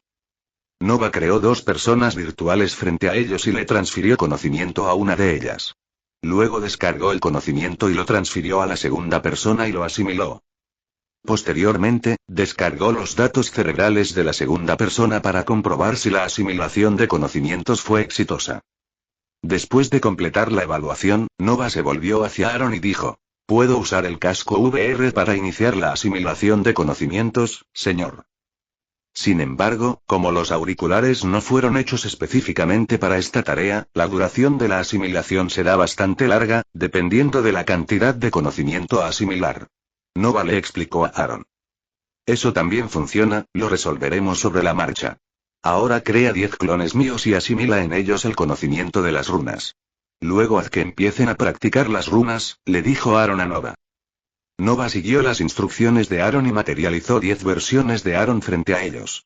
Nova creó 2 personas virtuales frente a ellos y le transfirió conocimiento a una de ellas. Luego descargó el conocimiento y lo transfirió a la segunda persona y lo asimiló. Posteriormente, descargó los datos cerebrales de la segunda persona para comprobar si la asimilación de conocimientos fue exitosa. Después de completar la evaluación, Nova se volvió hacia Aaron y dijo, ¿puedo usar el casco VR para iniciar la asimilación de conocimientos, señor? Sin embargo, como los auriculares no fueron hechos específicamente para esta tarea, la duración de la asimilación será bastante larga, dependiendo de la cantidad de conocimiento a asimilar. Nova le explicó a Aaron. Eso también funciona, lo resolveremos sobre la marcha. Ahora crea 10 clones míos y asimila en ellos el conocimiento de las runas. Luego haz que empiecen a practicar las runas, le dijo Aaron a Nova. Nova siguió las instrucciones de Aaron y materializó 10 versiones de Aaron frente a ellos.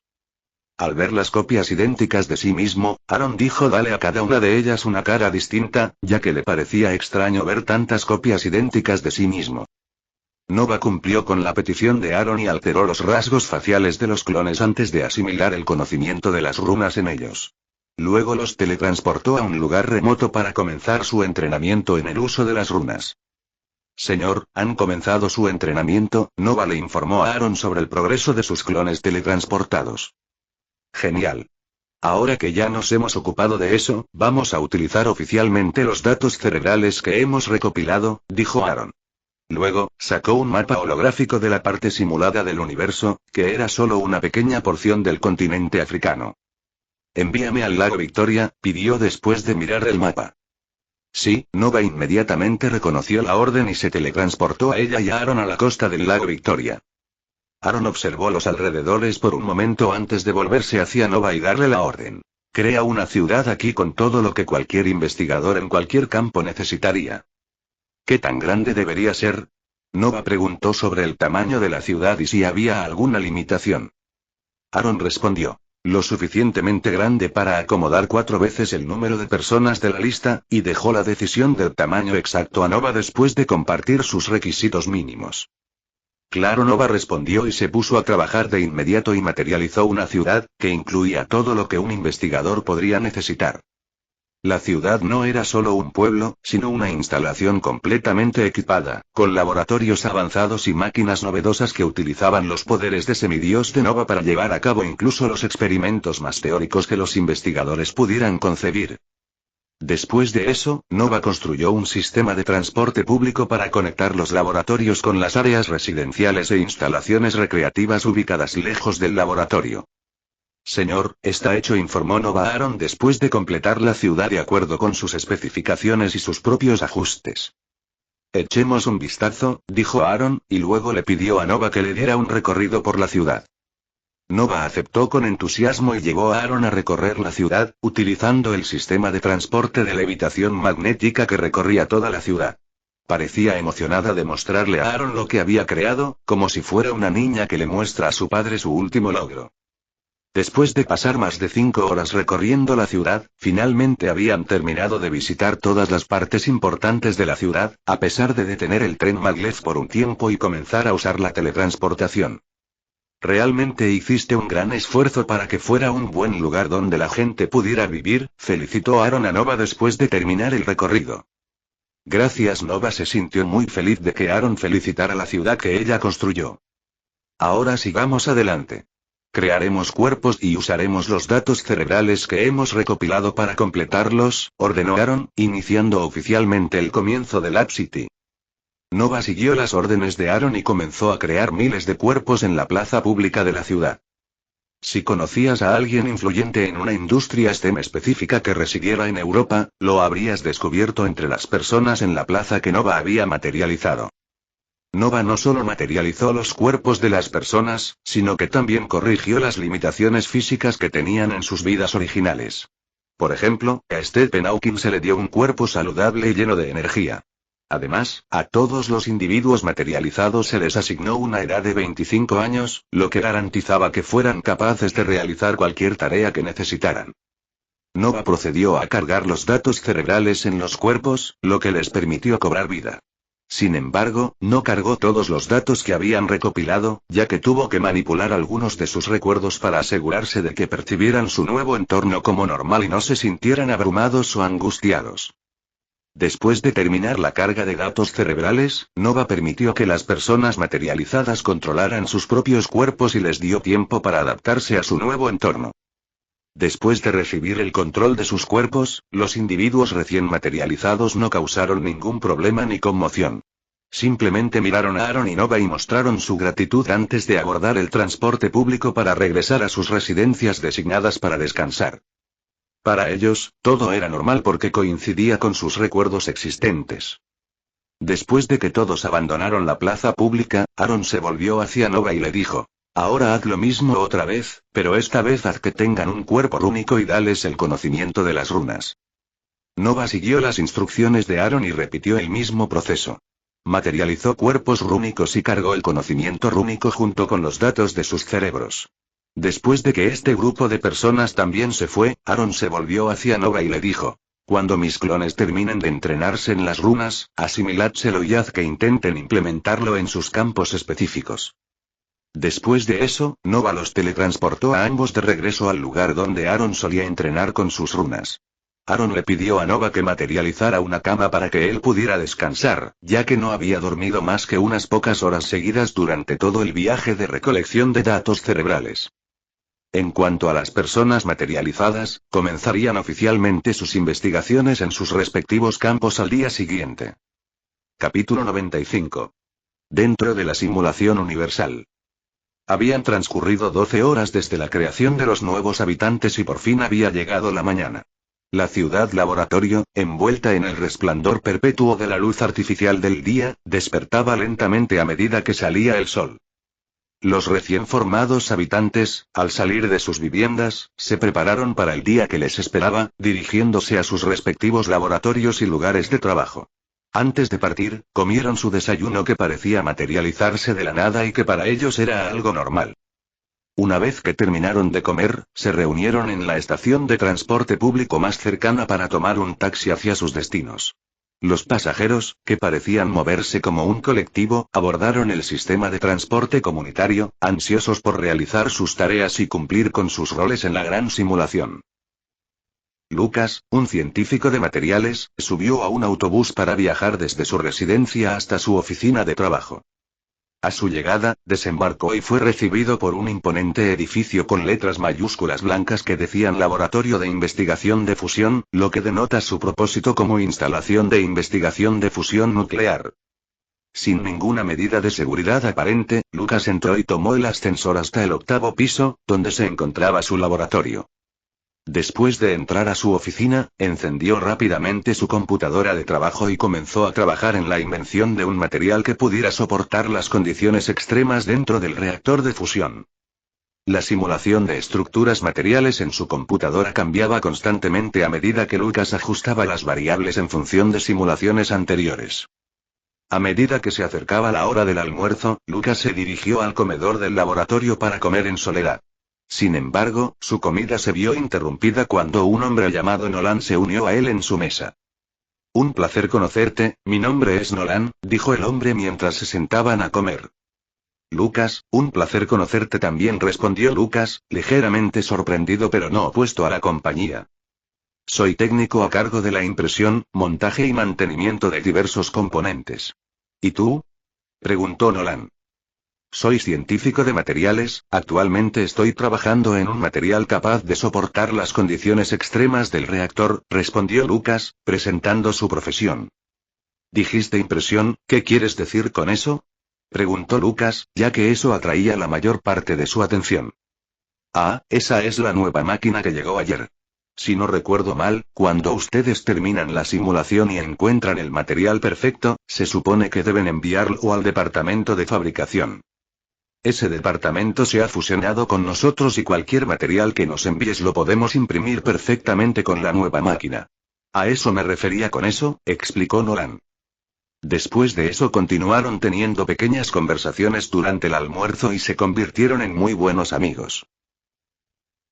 Al ver las copias idénticas de sí mismo, Aaron dijo dale a cada una de ellas una cara distinta, ya que le parecía extraño ver tantas copias idénticas de sí mismo. Nova cumplió con la petición de Aaron y alteró los rasgos faciales de los clones antes de asimilar el conocimiento de las runas en ellos. Luego los teletransportó a un lugar remoto para comenzar su entrenamiento en el uso de las runas. Señor, han comenzado su entrenamiento, Nova le informó a Aaron sobre el progreso de sus clones teletransportados. Genial. Ahora que ya nos hemos ocupado de eso, vamos a utilizar oficialmente los datos cerebrales que hemos recopilado, dijo Aaron. Luego, sacó un mapa holográfico de la parte simulada del universo, que era solo una pequeña porción del continente africano. Envíame al lago Victoria, pidió después de mirar el mapa. Sí, Nova inmediatamente reconoció la orden y se teletransportó a ella y a Aaron a la costa del lago Victoria. Aaron observó los alrededores por un momento antes de volverse hacia Nova y darle la orden. Crea una ciudad aquí con todo lo que cualquier investigador en cualquier campo necesitaría. ¿Qué tan grande debería ser? Nova preguntó sobre el tamaño de la ciudad y si había alguna limitación. Aaron respondió. Lo suficientemente grande para acomodar 4 veces el número de personas de la lista, y dejó la decisión del tamaño exacto a Nova después de compartir sus requisitos mínimos. Claro, Nova respondió y se puso a trabajar de inmediato y materializó una ciudad, que incluía todo lo que un investigador podría necesitar. La ciudad no era solo un pueblo, sino una instalación completamente equipada, con laboratorios avanzados y máquinas novedosas que utilizaban los poderes de semidios de Nova para llevar a cabo incluso los experimentos más teóricos que los investigadores pudieran concebir. Después de eso, Nova construyó un sistema de transporte público para conectar los laboratorios con las áreas residenciales e instalaciones recreativas ubicadas lejos del laboratorio. Señor, está hecho, informó Nova a Aaron después de completar la ciudad de acuerdo con sus especificaciones y sus propios ajustes. Echemos un vistazo, dijo Aaron, y luego le pidió a Nova que le diera un recorrido por la ciudad. Nova aceptó con entusiasmo y llevó a Aaron a recorrer la ciudad, utilizando el sistema de transporte de levitación magnética que recorría toda la ciudad. Parecía emocionada de mostrarle a Aaron lo que había creado, como si fuera una niña que le muestra a su padre su último logro. Después de pasar más de 5 horas recorriendo la ciudad, finalmente habían terminado de visitar todas las partes importantes de la ciudad, a pesar de detener el tren maglev por un tiempo y comenzar a usar la teletransportación. Realmente hiciste un gran esfuerzo para que fuera un buen lugar donde la gente pudiera vivir, felicitó Aaron a Nova después de terminar el recorrido. Gracias. Nova se sintió muy feliz de que Aaron felicitara la ciudad que ella construyó. Ahora sigamos adelante. Crearemos cuerpos y usaremos los datos cerebrales que hemos recopilado para completarlos, ordenó Aaron, iniciando oficialmente el comienzo de Lab City. Nova siguió las órdenes de Aaron y comenzó a crear miles de cuerpos en la plaza pública de la ciudad. Si conocías a alguien influyente en una industria STEM específica que residiera en Europa, lo habrías descubierto entre las personas en la plaza que Nova había materializado. Nova no solo materializó los cuerpos de las personas, sino que también corrigió las limitaciones físicas que tenían en sus vidas originales. Por ejemplo, a Stephen Hawking se le dio un cuerpo saludable y lleno de energía. Además, a todos los individuos materializados se les asignó una edad de 25 años, lo que garantizaba que fueran capaces de realizar cualquier tarea que necesitaran. Nova procedió a cargar los datos cerebrales en los cuerpos, lo que les permitió cobrar vida. Sin embargo, no cargó todos los datos que habían recopilado, ya que tuvo que manipular algunos de sus recuerdos para asegurarse de que percibieran su nuevo entorno como normal y no se sintieran abrumados o angustiados. Después de terminar la carga de datos cerebrales, Nova permitió que las personas materializadas controlaran sus propios cuerpos y les dio tiempo para adaptarse a su nuevo entorno. Después de recibir el control de sus cuerpos, los individuos recién materializados no causaron ningún problema ni conmoción. Simplemente miraron a Aaron y Nova y mostraron su gratitud antes de abordar el transporte público para regresar a sus residencias designadas para descansar. Para ellos, todo era normal porque coincidía con sus recuerdos existentes. Después de que todos abandonaron la plaza pública, Aaron se volvió hacia Nova y le dijo: ahora haz lo mismo otra vez, pero esta vez haz que tengan un cuerpo rúnico y dales el conocimiento de las runas. Nova siguió las instrucciones de Aaron y repitió el mismo proceso. Materializó cuerpos rúnicos y cargó el conocimiento rúnico junto con los datos de sus cerebros. Después de que este grupo de personas también se fue, Aaron se volvió hacia Nova y le dijo: cuando mis clones terminen de entrenarse en las runas, asimiládselo y haz que intenten implementarlo en sus campos específicos. Después de eso, Nova los teletransportó a ambos de regreso al lugar donde Aaron solía entrenar con sus runas. Aaron le pidió a Nova que materializara una cama para que él pudiera descansar, ya que no había dormido más que unas pocas horas seguidas durante todo el viaje de recolección de datos cerebrales. En cuanto a las personas materializadas, comenzarían oficialmente sus investigaciones en sus respectivos campos al día siguiente. Capítulo 95. Dentro de la simulación universal. Habían transcurrido 12 horas desde la creación de los nuevos habitantes y por fin había llegado la mañana. La ciudad laboratorio, envuelta en el resplandor perpetuo de la luz artificial del día, despertaba lentamente a medida que salía el sol. Los recién formados habitantes, al salir de sus viviendas, se prepararon para el día que les esperaba, dirigiéndose a sus respectivos laboratorios y lugares de trabajo. Antes de partir, comieron su desayuno que parecía materializarse de la nada y que para ellos era algo normal. Una vez que terminaron de comer, se reunieron en la estación de transporte público más cercana para tomar un taxi hacia sus destinos. Los pasajeros, que parecían moverse como un colectivo, abordaron el sistema de transporte comunitario, ansiosos por realizar sus tareas y cumplir con sus roles en la gran simulación. Lucas, un científico de materiales, subió a un autobús para viajar desde su residencia hasta su oficina de trabajo. A su llegada, desembarcó y fue recibido por un imponente edificio con letras mayúsculas blancas que decían Laboratorio de Investigación de Fusión, lo que denota su propósito como instalación de investigación de fusión nuclear. Sin ninguna medida de seguridad aparente, Lucas entró y tomó el ascensor hasta el 8º piso, donde se encontraba su laboratorio. Después de entrar a su oficina, encendió rápidamente su computadora de trabajo y comenzó a trabajar en la invención de un material que pudiera soportar las condiciones extremas dentro del reactor de fusión. La simulación de estructuras materiales en su computadora cambiaba constantemente a medida que Lucas ajustaba las variables en función de simulaciones anteriores. A medida que se acercaba la hora del almuerzo, Lucas se dirigió al comedor del laboratorio para comer en soledad. Sin embargo, su comida se vio interrumpida cuando un hombre llamado Nolan se unió a él en su mesa. Un placer conocerte, mi nombre es Nolan, dijo el hombre mientras se sentaban a comer. Lucas, un placer conocerte también, respondió Lucas, ligeramente sorprendido pero no opuesto a la compañía. Soy técnico a cargo de la impresión, montaje y mantenimiento de diversos componentes. ¿Y tú? Preguntó Nolan. Soy científico de materiales, actualmente estoy trabajando en un material capaz de soportar las condiciones extremas del reactor, respondió Lucas, presentando su profesión. ¿Dijiste impresión? ¿Qué quieres decir con eso? Preguntó Lucas, ya que eso atraía la mayor parte de su atención. Ah, esa es la nueva máquina que llegó ayer. Si no recuerdo mal, cuando ustedes terminan la simulación y encuentran el material perfecto, se supone que deben enviarlo al departamento de fabricación. Ese departamento se ha fusionado con nosotros y cualquier material que nos envíes lo podemos imprimir perfectamente con la nueva máquina. A eso me refería con eso, explicó Nolan. Después de eso continuaron teniendo pequeñas conversaciones durante el almuerzo y se convirtieron en muy buenos amigos.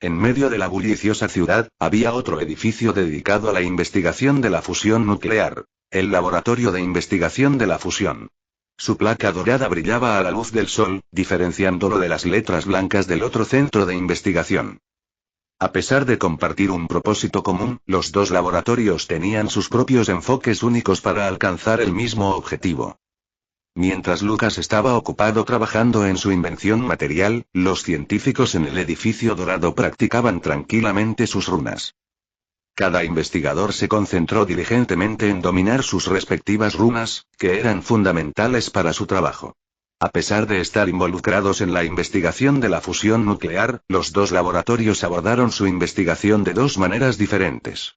En medio de la bulliciosa ciudad, había otro edificio dedicado a la investigación de la fusión nuclear, el Laboratorio de Investigación de la Fusión. Su placa dorada brillaba a la luz del sol, diferenciándolo de las letras blancas del otro centro de investigación. A pesar de compartir un propósito común, los dos laboratorios tenían sus propios enfoques únicos para alcanzar el mismo objetivo. Mientras Lucas estaba ocupado trabajando en su invención material, los científicos en el edificio dorado practicaban tranquilamente sus runas. Cada investigador se concentró diligentemente en dominar sus respectivas runas, que eran fundamentales para su trabajo. A pesar de estar involucrados en la investigación de la fusión nuclear, los dos laboratorios abordaron su investigación de dos maneras diferentes.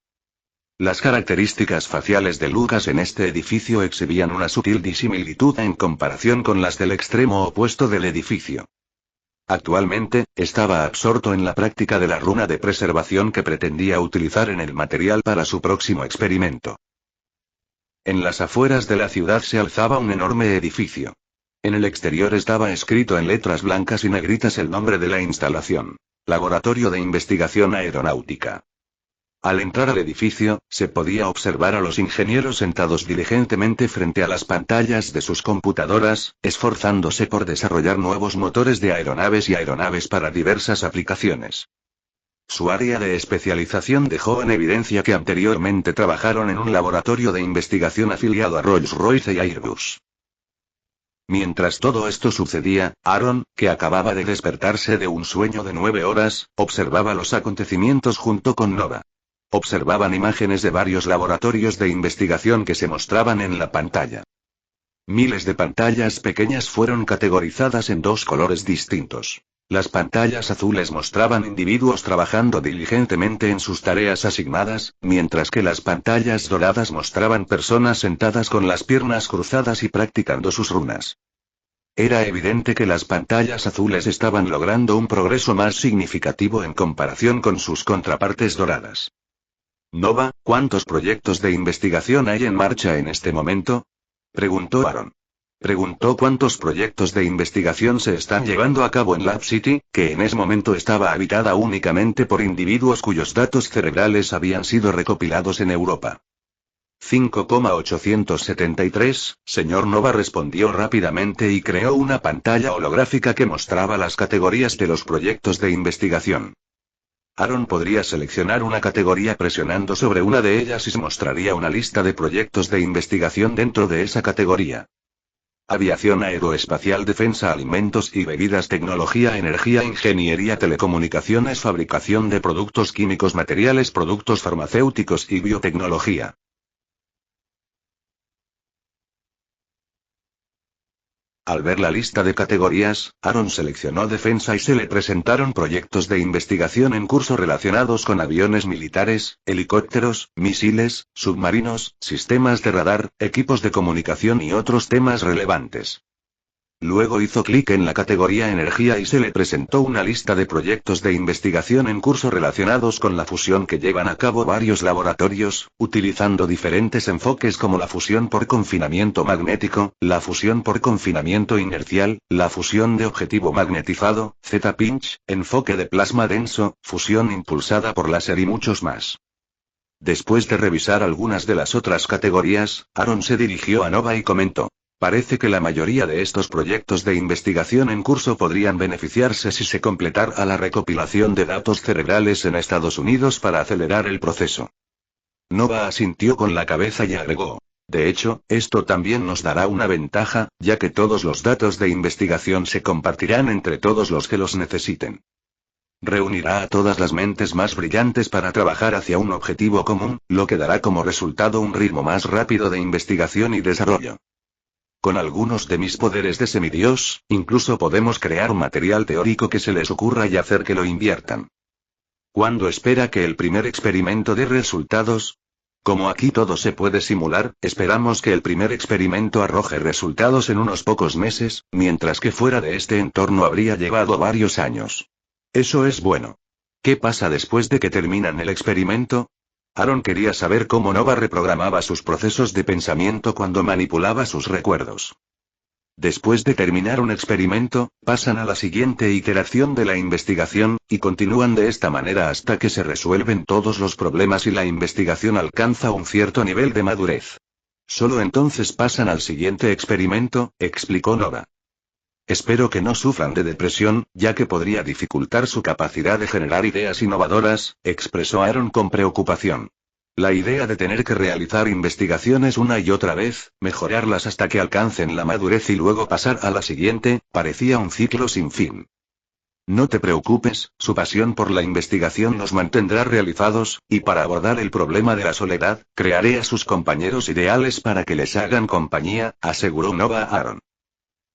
Las características faciales de Lucas en este edificio exhibían una sutil disimilitud en comparación con las del extremo opuesto del edificio. Actualmente, estaba absorto en la práctica de la runa de preservación que pretendía utilizar en el material para su próximo experimento. En las afueras de la ciudad se alzaba un enorme edificio. En el exterior estaba escrito en letras blancas y negritas el nombre de la instalación: Laboratorio de Investigación Aeronáutica. Al entrar al edificio, se podía observar a los ingenieros sentados diligentemente frente a las pantallas de sus computadoras, esforzándose por desarrollar nuevos motores de aeronaves y aeronaves para diversas aplicaciones. Su área de especialización dejó en evidencia que anteriormente trabajaron en un laboratorio de investigación afiliado a Rolls-Royce y Airbus. Mientras todo esto sucedía, Aaron, que acababa de despertarse de un sueño de 9 horas, observaba los acontecimientos junto con Nova. Observaban imágenes de varios laboratorios de investigación que se mostraban en la pantalla. Miles de pantallas pequeñas fueron categorizadas en dos colores distintos. Las pantallas azules mostraban individuos trabajando diligentemente en sus tareas asignadas, mientras que las pantallas doradas mostraban personas sentadas con las piernas cruzadas y practicando sus runas. Era evidente que las pantallas azules estaban logrando un progreso más significativo en comparación con sus contrapartes doradas. Nova, ¿cuántos proyectos de investigación hay en marcha en este momento?, preguntó Aaron. Preguntó cuántos proyectos de investigación se están llevando a cabo en Lab City, que en ese momento estaba habitada únicamente por individuos cuyos datos cerebrales habían sido recopilados en Europa. 5,873, señor Nova, respondió rápidamente y creó una pantalla holográfica que mostraba las categorías de los proyectos de investigación. Aaron podría seleccionar una categoría presionando sobre una de ellas y se mostraría una lista de proyectos de investigación dentro de esa categoría. Aviación aeroespacial, defensa, alimentos y bebidas, tecnología, energía, ingeniería, telecomunicaciones, fabricación de productos químicos, materiales, productos farmacéuticos y biotecnología. Al ver la lista de categorías, Aaron seleccionó defensa y se le presentaron proyectos de investigación en curso relacionados con aviones militares, helicópteros, misiles, submarinos, sistemas de radar, equipos de comunicación y otros temas relevantes. Luego hizo clic en la categoría energía y se le presentó una lista de proyectos de investigación en curso relacionados con la fusión que llevan a cabo varios laboratorios, utilizando diferentes enfoques como la fusión por confinamiento magnético, la fusión por confinamiento inercial, la fusión de objetivo magnetizado, Z-pinch, enfoque de plasma denso, fusión impulsada por láser y muchos más. Después de revisar algunas de las otras categorías, Aaron se dirigió a Nova y comentó: parece que la mayoría de estos proyectos de investigación en curso podrían beneficiarse si se completara la recopilación de datos cerebrales en Estados Unidos para acelerar el proceso. Nova asintió con la cabeza y agregó: de hecho, esto también nos dará una ventaja, ya que todos los datos de investigación se compartirán entre todos los que los necesiten. Reunirá a todas las mentes más brillantes para trabajar hacia un objetivo común, lo que dará como resultado un ritmo más rápido de investigación y desarrollo. Con algunos de mis poderes de semidios, incluso podemos crear material teórico que se les ocurra y hacer que lo inviertan. ¿Cuándo espera que el primer experimento dé resultados? Como aquí todo se puede simular, esperamos que el primer experimento arroje resultados en unos pocos meses, mientras que fuera de este entorno habría llevado varios años. Eso es bueno. ¿Qué pasa después de que terminan el experimento? Aaron quería saber cómo Nova reprogramaba sus procesos de pensamiento cuando manipulaba sus recuerdos. Después de terminar un experimento, pasan a la siguiente iteración de la investigación, y continúan de esta manera hasta que se resuelven todos los problemas y la investigación alcanza un cierto nivel de madurez. Solo entonces pasan al siguiente experimento, explicó Nova. Espero que no sufran de depresión, ya que podría dificultar su capacidad de generar ideas innovadoras, expresó Aaron con preocupación. La idea de tener que realizar investigaciones una y otra vez, mejorarlas hasta que alcancen la madurez y luego pasar a la siguiente, parecía un ciclo sin fin. No te preocupes, su pasión por la investigación nos mantendrá realizados, y para abordar el problema de la soledad, crearé a sus compañeros ideales para que les hagan compañía, aseguró Nova Aaron.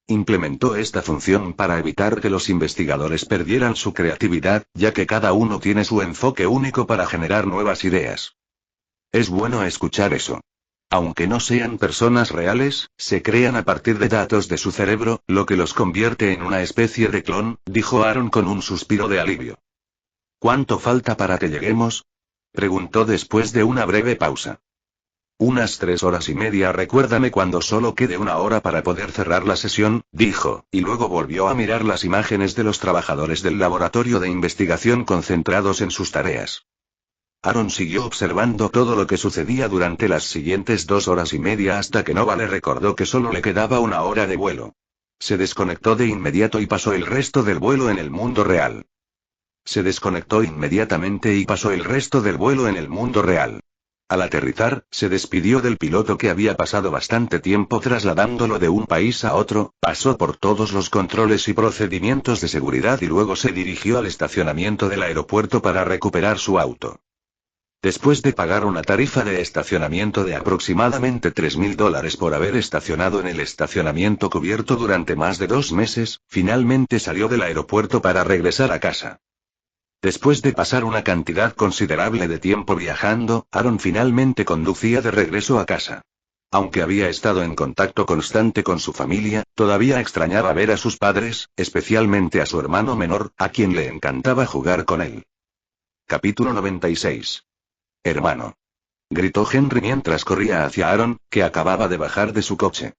Implementó esta función para evitar que los investigadores perdieran su creatividad, ya que cada uno tiene su enfoque único para generar nuevas ideas. Es bueno escuchar eso. Aunque no sean personas reales, se crean a partir de datos de su cerebro, lo que los convierte en una especie de clon, dijo Aaron con un suspiro de alivio. ¿Cuánto falta para que lleguemos? Preguntó después de una breve pausa. Unas 3 horas y media. Recuérdame cuando solo quede 1 hora para poder cerrar la sesión, dijo, y luego volvió a mirar las imágenes de los trabajadores del laboratorio de investigación concentrados en sus tareas. Aaron siguió observando todo lo que sucedía durante las siguientes 2 horas y media hasta que Nova le recordó que solo le quedaba 1 hora de vuelo. Se desconectó de inmediato y pasó el resto del vuelo en el mundo real. Se desconectó inmediatamente y pasó el resto del vuelo en el mundo real. Al aterrizar, se despidió del piloto que había pasado bastante tiempo trasladándolo de un país a otro, pasó por todos los controles y procedimientos de seguridad y luego se dirigió al estacionamiento del aeropuerto para recuperar su auto. Después de pagar una tarifa de estacionamiento de aproximadamente $3.000 por haber estacionado en el estacionamiento cubierto durante más de 2 meses, finalmente salió del aeropuerto para regresar a casa. Después de pasar una cantidad considerable de tiempo viajando, Aaron finalmente conducía de regreso a casa. Aunque había estado en contacto constante con su familia, todavía extrañaba ver a sus padres, especialmente a su hermano menor, a quien le encantaba jugar con él. Capítulo 96. Hermano. Gritó Henry mientras corría hacia Aaron, que acababa de bajar de su coche.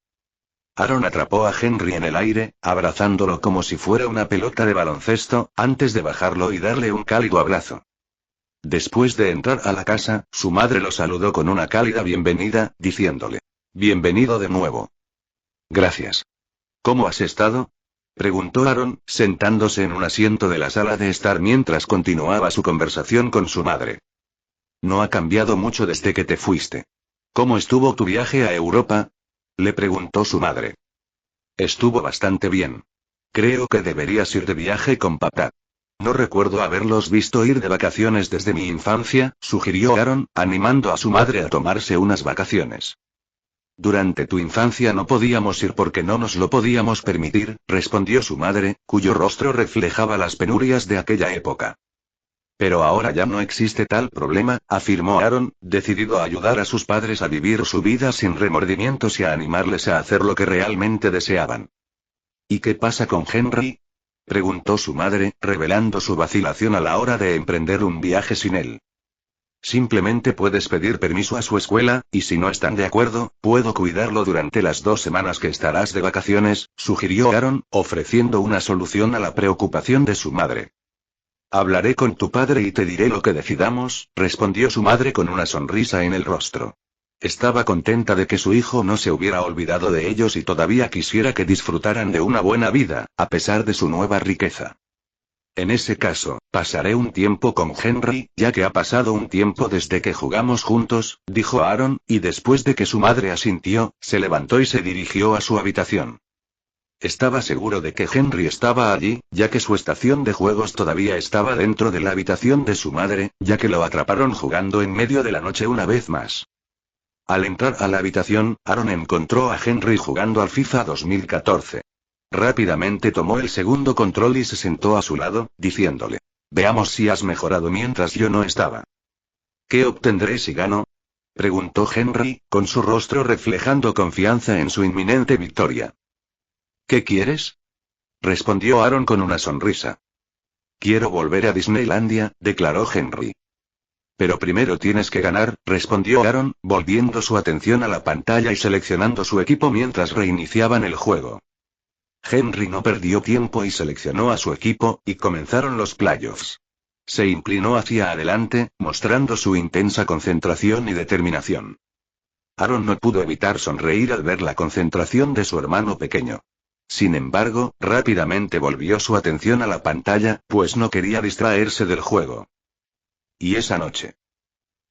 Aaron atrapó a Henry en el aire, abrazándolo como si fuera una pelota de baloncesto, antes de bajarlo y darle un cálido abrazo. Después de entrar a la casa, su madre lo saludó con una cálida bienvenida, diciéndole: «Bienvenido de nuevo». «Gracias». «¿Cómo has estado?», preguntó Aaron, sentándose en un asiento de la sala de estar mientras continuaba su conversación con su madre. «No ha cambiado mucho desde que te fuiste». «¿Cómo estuvo tu viaje a Europa?», le preguntó su madre. «Estuvo bastante bien. Creo que deberías ir de viaje con papá. No recuerdo haberlos visto ir de vacaciones desde mi infancia», sugirió Aaron, animando a su madre a tomarse unas vacaciones. «Durante tu infancia no podíamos ir porque no nos lo podíamos permitir», respondió su madre, cuyo rostro reflejaba las penurias de aquella época. «Pero ahora ya no existe tal problema», afirmó Aaron, decidido a ayudar a sus padres a vivir su vida sin remordimientos y a animarles a hacer lo que realmente deseaban. «¿Y qué pasa con Henry?», preguntó su madre, revelando su vacilación a la hora de emprender un viaje sin él. «Simplemente puedes pedir permiso a su escuela, y si no están de acuerdo, puedo cuidarlo durante las 2 semanas que estarás de vacaciones», sugirió Aaron, ofreciendo una solución a la preocupación de su madre. «Hablaré con tu padre y te diré lo que decidamos», respondió su madre con una sonrisa en el rostro. Estaba contenta de que su hijo no se hubiera olvidado de ellos y todavía quisiera que disfrutaran de una buena vida, a pesar de su nueva riqueza. «En ese caso, pasaré un tiempo con Henry, ya que ha pasado un tiempo desde que jugamos juntos», dijo Aaron, y después de que su madre asintió, se levantó y se dirigió a su habitación. Estaba seguro de que Henry estaba allí, ya que su estación de juegos todavía estaba dentro de la habitación de su madre, ya que lo atraparon jugando en medio de la noche una vez más. Al entrar a la habitación, Aaron encontró a Henry jugando al FIFA 2014. Rápidamente tomó el segundo control y se sentó a su lado, diciéndole: «Veamos si has mejorado mientras yo no estaba». «¿Qué obtendré si gano?», preguntó Henry, con su rostro reflejando confianza en su inminente victoria. «¿Qué quieres?», respondió Aaron con una sonrisa. «Quiero volver a Disneylandia», declaró Henry. «Pero primero tienes que ganar», respondió Aaron, volviendo su atención a la pantalla y seleccionando su equipo mientras reiniciaban el juego. Henry no perdió tiempo y seleccionó a su equipo, y comenzaron los playoffs. Se inclinó hacia adelante, mostrando su intensa concentración y determinación. Aaron no pudo evitar sonreír al ver la concentración de su hermano pequeño. Sin embargo, rápidamente volvió su atención a la pantalla, pues no quería distraerse del juego. Y esa noche,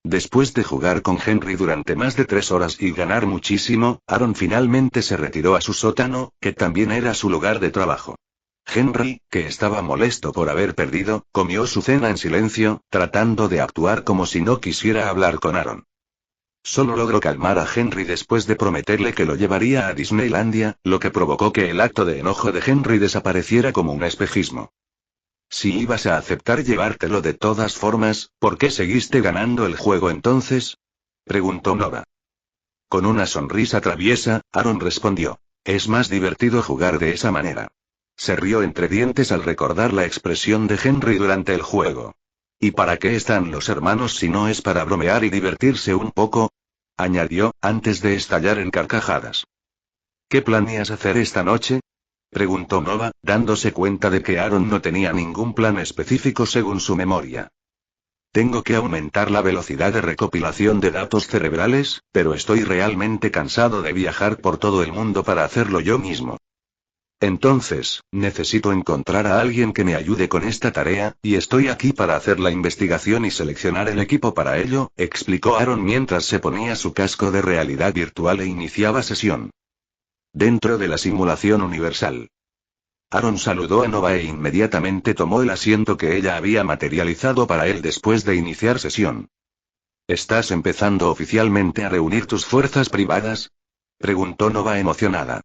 después de jugar con Henry durante más de 3 horas y ganar muchísimo, Aaron finalmente se retiró a su sótano, que también era su lugar de trabajo. Henry, que estaba molesto por haber perdido, comió su cena en silencio, tratando de actuar como si no quisiera hablar con Aaron. Solo logró calmar a Henry después de prometerle que lo llevaría a Disneylandia, lo que provocó que el acto de enojo de Henry desapareciera como un espejismo. Si ibas a aceptar llevártelo de todas formas, ¿por qué seguiste ganando el juego entonces? Preguntó Nova. Con una sonrisa traviesa, Aaron respondió. Es más divertido jugar de esa manera. Se rió entre dientes al recordar la expresión de Henry durante el juego. ¿Y para qué están los hermanos si no es para bromear y divertirse un poco? Añadió, antes de estallar en carcajadas. ¿Qué planeas hacer esta noche? Preguntó Nova, dándose cuenta de que Aaron no tenía ningún plan específico según su memoria. Tengo que aumentar la velocidad de recopilación de datos cerebrales, pero estoy realmente cansado de viajar por todo el mundo para hacerlo yo mismo. Entonces, necesito encontrar a alguien que me ayude con esta tarea, y estoy aquí para hacer la investigación y seleccionar el equipo para ello, explicó Aaron mientras se ponía su casco de realidad virtual e iniciaba sesión. Dentro de la simulación universal. Aaron saludó a Nova e inmediatamente tomó el asiento que ella había materializado para él después de iniciar sesión. ¿Estás empezando oficialmente a reunir tus fuerzas privadas? Preguntó Nova emocionada.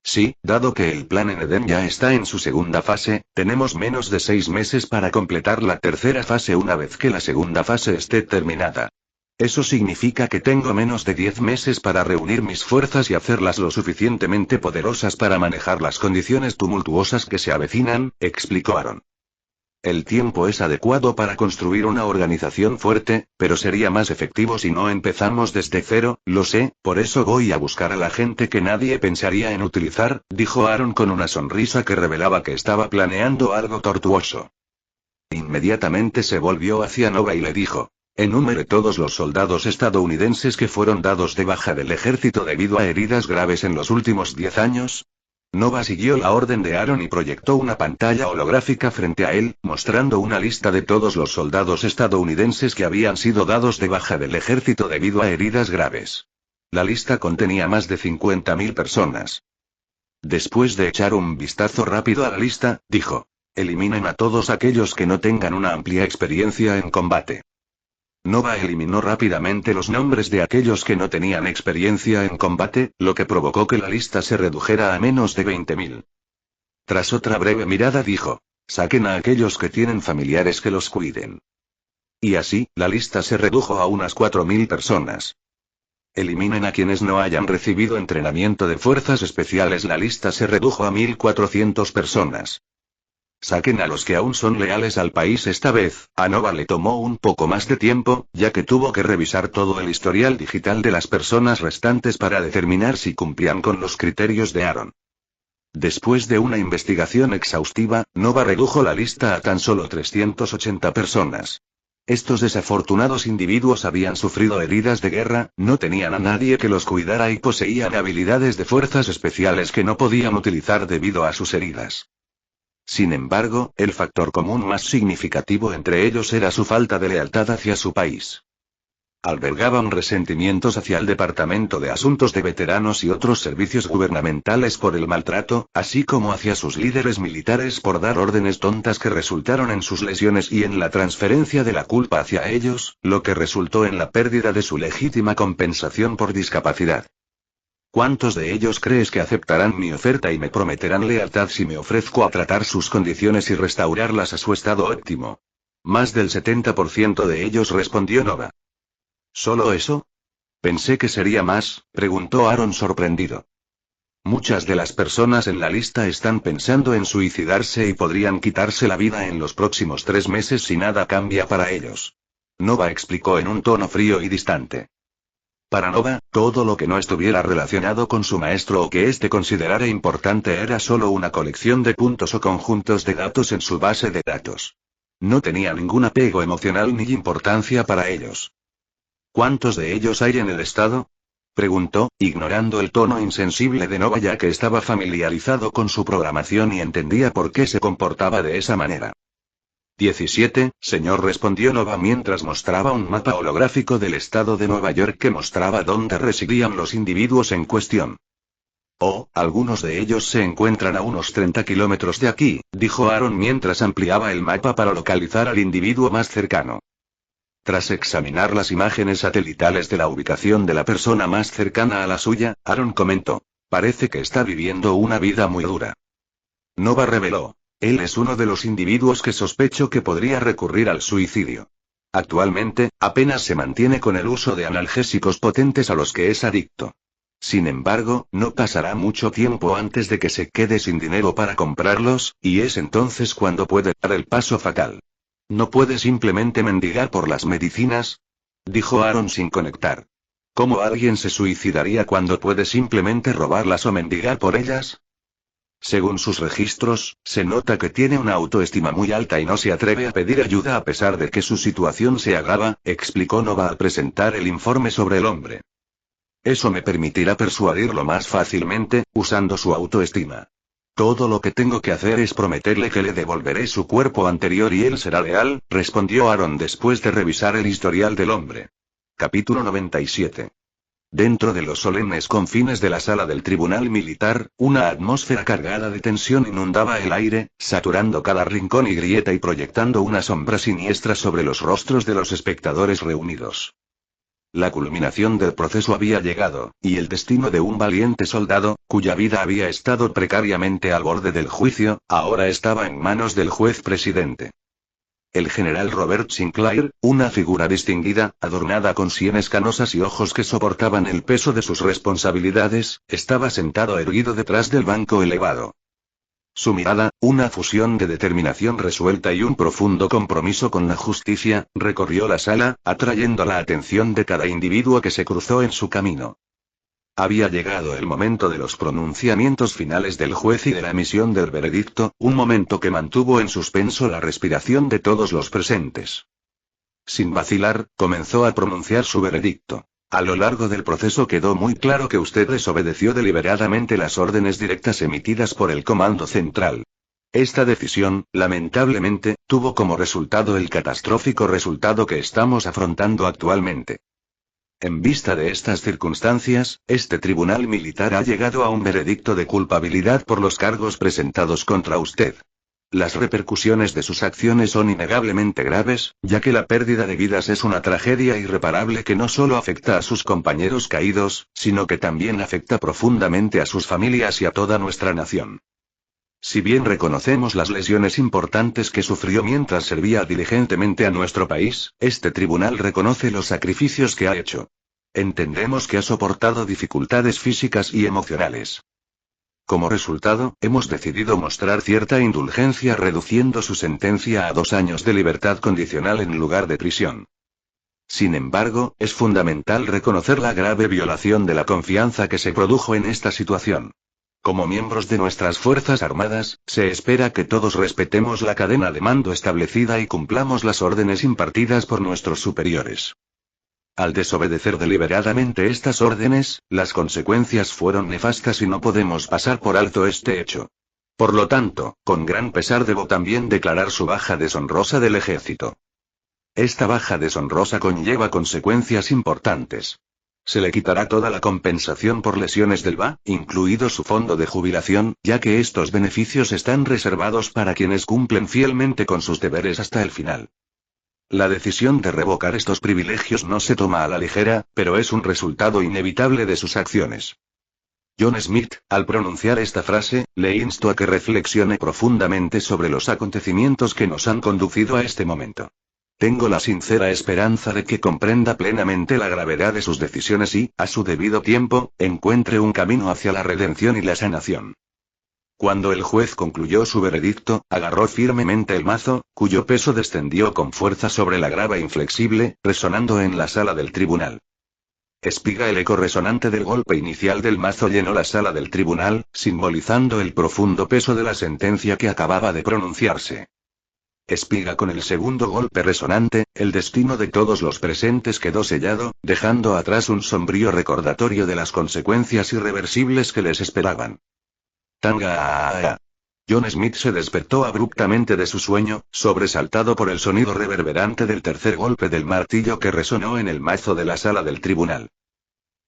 Sí, dado que el plan en Eden ya está en su segunda fase, tenemos menos de 6 meses para completar la tercera fase una vez que la segunda fase esté terminada. Eso significa que tengo menos de 10 meses para reunir mis fuerzas y hacerlas lo suficientemente poderosas para manejar las condiciones tumultuosas que se avecinan, explicó Aaron. El tiempo es adecuado para construir una organización fuerte, pero sería más efectivo si no empezamos desde cero, lo sé, por eso voy a buscar a la gente que nadie pensaría en utilizar, dijo Aaron con una sonrisa que revelaba que estaba planeando algo tortuoso. Inmediatamente se volvió hacia Nova y le dijo. Enumere todos los soldados estadounidenses que fueron dados de baja del ejército debido a heridas graves en los últimos 10 años. Nova siguió la orden de Aaron y proyectó una pantalla holográfica frente a él, mostrando una lista de todos los soldados estadounidenses que habían sido dados de baja del ejército debido a heridas graves. La lista contenía más de 50.000 personas. Después de echar un vistazo rápido a la lista, dijo: eliminen a todos aquellos que no tengan una amplia experiencia en combate. Nova eliminó rápidamente los nombres de aquellos que no tenían experiencia en combate, lo que provocó que la lista se redujera a menos de 20.000. Tras otra breve mirada dijo: saquen a aquellos que tienen familiares que los cuiden. Y así, la lista se redujo a unas 4.000 personas. Eliminen a quienes no hayan recibido entrenamiento de fuerzas especiales. La lista se redujo a 1.400 personas. Saquen a los que aún son leales al país. Esta vez, a Nova le tomó un poco más de tiempo, ya que tuvo que revisar todo el historial digital de las personas restantes para determinar si cumplían con los criterios de Aaron. Después de una investigación exhaustiva, Nova redujo la lista a tan solo 380 personas. Estos desafortunados individuos habían sufrido heridas de guerra, no tenían a nadie que los cuidara y poseían habilidades de fuerzas especiales que no podían utilizar debido a sus heridas. Sin embargo, el factor común más significativo entre ellos era su falta de lealtad hacia su país. Albergaban resentimientos hacia el Departamento de Asuntos de Veteranos y otros servicios gubernamentales por el maltrato, así como hacia sus líderes militares por dar órdenes tontas que resultaron en sus lesiones y en la transferencia de la culpa hacia ellos, lo que resultó en la pérdida de su legítima compensación por discapacidad. ¿Cuántos de ellos crees que aceptarán mi oferta y me prometerán lealtad si me ofrezco a tratar sus condiciones y restaurarlas a su estado óptimo? Más del 70% de ellos, respondió Nova. ¿Solo eso? Pensé que sería más, preguntó Aaron sorprendido. Muchas de las personas en la lista están pensando en suicidarse y podrían quitarse la vida en los próximos 3 meses si nada cambia para ellos. Nova explicó en un tono frío y distante. Para Nova, todo lo que no estuviera relacionado con su maestro o que éste considerara importante era solo una colección de puntos o conjuntos de datos en su base de datos. No tenía ningún apego emocional ni importancia para ellos. ¿Cuántos de ellos hay en el estado? Preguntó, ignorando el tono insensible de Nova ya que estaba familiarizado con su programación y entendía por qué se comportaba de esa manera. 17, señor, respondió Nova mientras mostraba un mapa holográfico del estado de Nueva York que mostraba dónde residían los individuos en cuestión. Oh, algunos de ellos se encuentran a unos 30 kilómetros de aquí, dijo Aaron mientras ampliaba el mapa para localizar al individuo más cercano. Tras examinar las imágenes satelitales de la ubicación de la persona más cercana a la suya, Aaron comentó: parece que está viviendo una vida muy dura. Nova reveló: él es uno de los individuos que sospecho que podría recurrir al suicidio. Actualmente, apenas se mantiene con el uso de analgésicos potentes a los que es adicto. Sin embargo, no pasará mucho tiempo antes de que se quede sin dinero para comprarlos, y es entonces cuando puede dar el paso fatal. ¿No puede simplemente mendigar por las medicinas?, dijo Aaron sin conectar. ¿Cómo alguien se suicidaría cuando puede simplemente robarlas o mendigar por ellas? Según sus registros, se nota que tiene una autoestima muy alta y no se atreve a pedir ayuda a pesar de que su situación se agrava, explicó Nova al presentar el informe sobre el hombre. Eso me permitirá persuadirlo más fácilmente, usando su autoestima. Todo lo que tengo que hacer es prometerle que le devolveré su cuerpo anterior y él será leal, respondió Aaron después de revisar el historial del hombre. Capítulo 97. Dentro de los solemnes confines de la sala del tribunal militar, una atmósfera cargada de tensión inundaba el aire, saturando cada rincón y grieta y proyectando una sombra siniestra sobre los rostros de los espectadores reunidos. La culminación del proceso había llegado, y el destino de un valiente soldado, cuya vida había estado precariamente al borde del juicio, ahora estaba en manos del juez presidente. El general Robert Sinclair, una figura distinguida, adornada con sienes canosas y ojos que soportaban el peso de sus responsabilidades, estaba sentado erguido detrás del banco elevado. Su mirada, una fusión de determinación resuelta y un profundo compromiso con la justicia, recorrió la sala, atrayendo la atención de cada individuo que se cruzó en su camino. Había llegado el momento de los pronunciamientos finales del juez y de la emisión del veredicto, un momento que mantuvo en suspenso la respiración de todos los presentes. Sin vacilar, comenzó a pronunciar su veredicto. A lo largo del proceso quedó muy claro que usted desobedeció deliberadamente las órdenes directas emitidas por el Comando Central. Esta decisión, lamentablemente, tuvo como resultado el catastrófico resultado que estamos afrontando actualmente. En vista de estas circunstancias, este tribunal militar ha llegado a un veredicto de culpabilidad por los cargos presentados contra usted. Las repercusiones de sus acciones son innegablemente graves, ya que la pérdida de vidas es una tragedia irreparable que no solo afecta a sus compañeros caídos, sino que también afecta profundamente a sus familias y a toda nuestra nación. Si bien reconocemos las lesiones importantes que sufrió mientras servía diligentemente a nuestro país, este tribunal reconoce los sacrificios que ha hecho. Entendemos que ha soportado dificultades físicas y emocionales. Como resultado, hemos decidido mostrar cierta indulgencia reduciendo su sentencia a 2 años de libertad condicional en lugar de prisión. Sin embargo, es fundamental reconocer la grave violación de la confianza que se produjo en esta situación. Como miembros de nuestras Fuerzas Armadas, se espera que todos respetemos la cadena de mando establecida y cumplamos las órdenes impartidas por nuestros superiores. Al desobedecer deliberadamente estas órdenes, las consecuencias fueron nefastas y no podemos pasar por alto este hecho. Por lo tanto, con gran pesar debo también declarar su baja deshonrosa del ejército. Esta baja deshonrosa conlleva consecuencias importantes. Se le quitará toda la compensación por lesiones del VA, incluido su fondo de jubilación, ya que estos beneficios están reservados para quienes cumplen fielmente con sus deberes hasta el final. La decisión de revocar estos privilegios no se toma a la ligera, pero es un resultado inevitable de sus acciones. John Smith, al pronunciar esta frase, le insto a que reflexione profundamente sobre los acontecimientos que nos han conducido a este momento. Tengo la sincera esperanza de que comprenda plenamente la gravedad de sus decisiones y, a su debido tiempo, encuentre un camino hacia la redención y la sanación. Cuando el juez concluyó su veredicto, agarró firmemente el mazo, cuyo peso descendió con fuerza sobre la grava inflexible, resonando en la sala del tribunal. Espiga el eco resonante del golpe inicial del mazo llenó la sala del tribunal, simbolizando el profundo peso de la sentencia que acababa de pronunciarse. Espiga con el segundo golpe resonante, el destino de todos los presentes quedó sellado, dejando atrás un sombrío recordatorio de las consecuencias irreversibles que les esperaban. Tanga. John Smith se despertó abruptamente de su sueño, sobresaltado por el sonido reverberante del tercer golpe del martillo que resonó en el mazo de la sala del tribunal.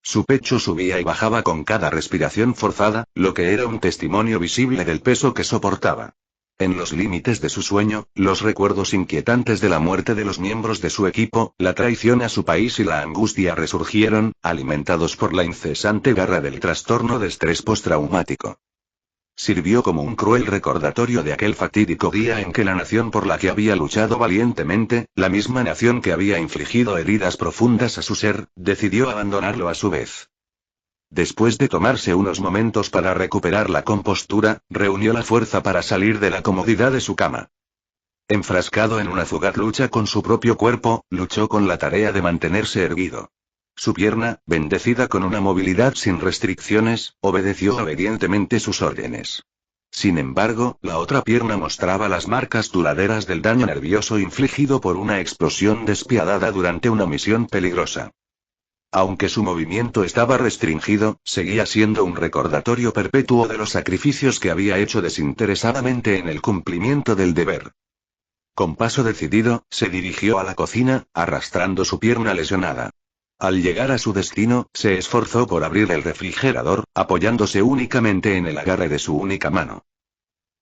Su pecho subía y bajaba con cada respiración forzada, lo que era un testimonio visible del peso que soportaba. En los límites de su sueño, los recuerdos inquietantes de la muerte de los miembros de su equipo, la traición a su país y la angustia resurgieron, alimentados por la incesante garra del trastorno de estrés postraumático. Sirvió como un cruel recordatorio de aquel fatídico día en que la nación por la que había luchado valientemente, la misma nación que había infligido heridas profundas a su ser, decidió abandonarlo a su vez. Después de tomarse unos momentos para recuperar la compostura, reunió la fuerza para salir de la comodidad de su cama. Enfrascado en una fugaz lucha con su propio cuerpo, luchó con la tarea de mantenerse erguido. Su pierna, bendecida con una movilidad sin restricciones, obedeció obedientemente sus órdenes. Sin embargo, la otra pierna mostraba las marcas duraderas del daño nervioso infligido por una explosión despiadada durante una misión peligrosa. Aunque su movimiento estaba restringido, seguía siendo un recordatorio perpetuo de los sacrificios que había hecho desinteresadamente en el cumplimiento del deber. Con paso decidido, se dirigió a la cocina, arrastrando su pierna lesionada. Al llegar a su destino, se esforzó por abrir el refrigerador, apoyándose únicamente en el agarre de su única mano.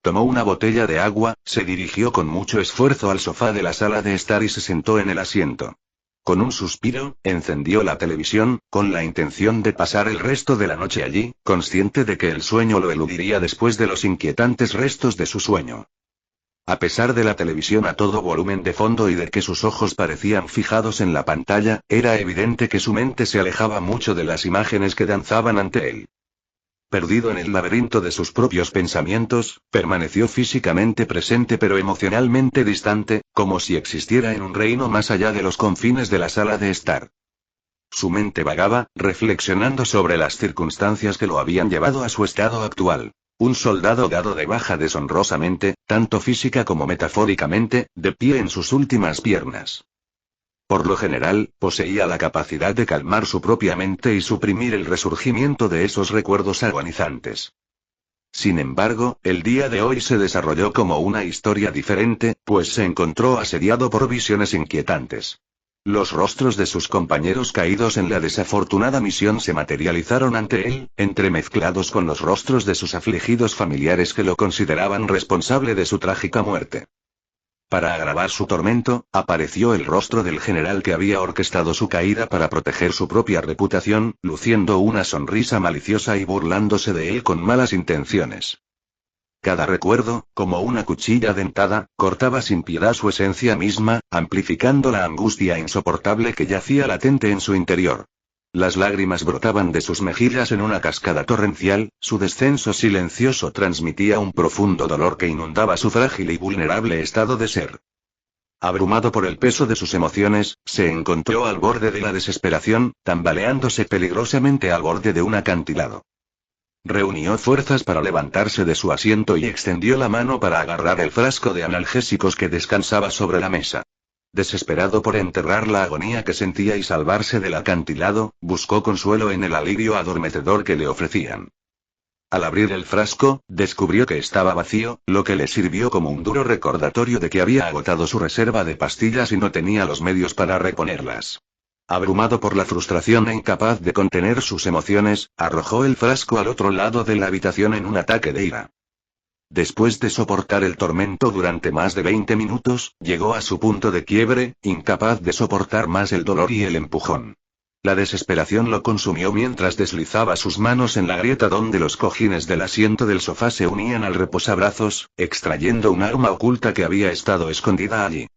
Tomó una botella de agua, se dirigió con mucho esfuerzo al sofá de la sala de estar y se sentó en el asiento. Con un suspiro, encendió la televisión, con la intención de pasar el resto de la noche allí, consciente de que el sueño lo eludiría después de los inquietantes restos de su sueño. A pesar de la televisión a todo volumen de fondo y de que sus ojos parecían fijados en la pantalla, era evidente que su mente se alejaba mucho de las imágenes que danzaban ante él. Perdido en el laberinto de sus propios pensamientos, permaneció físicamente presente pero emocionalmente distante, como si existiera en un reino más allá de los confines de la sala de estar. Su mente vagaba, reflexionando sobre las circunstancias que lo habían llevado a su estado actual. Un soldado dado de baja deshonrosamente, tanto física como metafóricamente, de pie en sus últimas piernas. Por lo general, poseía la capacidad de calmar su propia mente y suprimir el resurgimiento de esos recuerdos agonizantes. Sin embargo, el día de hoy se desarrolló como una historia diferente, pues se encontró asediado por visiones inquietantes. Los rostros de sus compañeros caídos en la desafortunada misión se materializaron ante él, entremezclados con los rostros de sus afligidos familiares que lo consideraban responsable de su trágica muerte. Para agravar su tormento, apareció el rostro del general que había orquestado su caída para proteger su propia reputación, luciendo una sonrisa maliciosa y burlándose de él con malas intenciones. Cada recuerdo, como una cuchilla dentada, cortaba sin piedad su esencia misma, amplificando la angustia insoportable que yacía latente en su interior. Las lágrimas brotaban de sus mejillas en una cascada torrencial, su descenso silencioso transmitía un profundo dolor que inundaba su frágil y vulnerable estado de ser. Abrumado por el peso de sus emociones, se encontró al borde de la desesperación, tambaleándose peligrosamente al borde de un acantilado. Reunió fuerzas para levantarse de su asiento y extendió la mano para agarrar el frasco de analgésicos que descansaba sobre la mesa. Desesperado por enterrar la agonía que sentía y salvarse del acantilado, buscó consuelo en el alivio adormecedor que le ofrecían. Al abrir el frasco, descubrió que estaba vacío, lo que le sirvió como un duro recordatorio de que había agotado su reserva de pastillas y no tenía los medios para reponerlas. Abrumado por la frustración e incapaz de contener sus emociones, arrojó el frasco al otro lado de la habitación en un ataque de ira. Después de soportar el tormento durante más de 20 minutos, llegó a su punto de quiebre, incapaz de soportar más el dolor y el empujón. La desesperación lo consumió mientras deslizaba sus manos en la grieta donde los cojines del asiento del sofá se unían al reposabrazos, extrayendo un arma oculta que había estado escondida allí.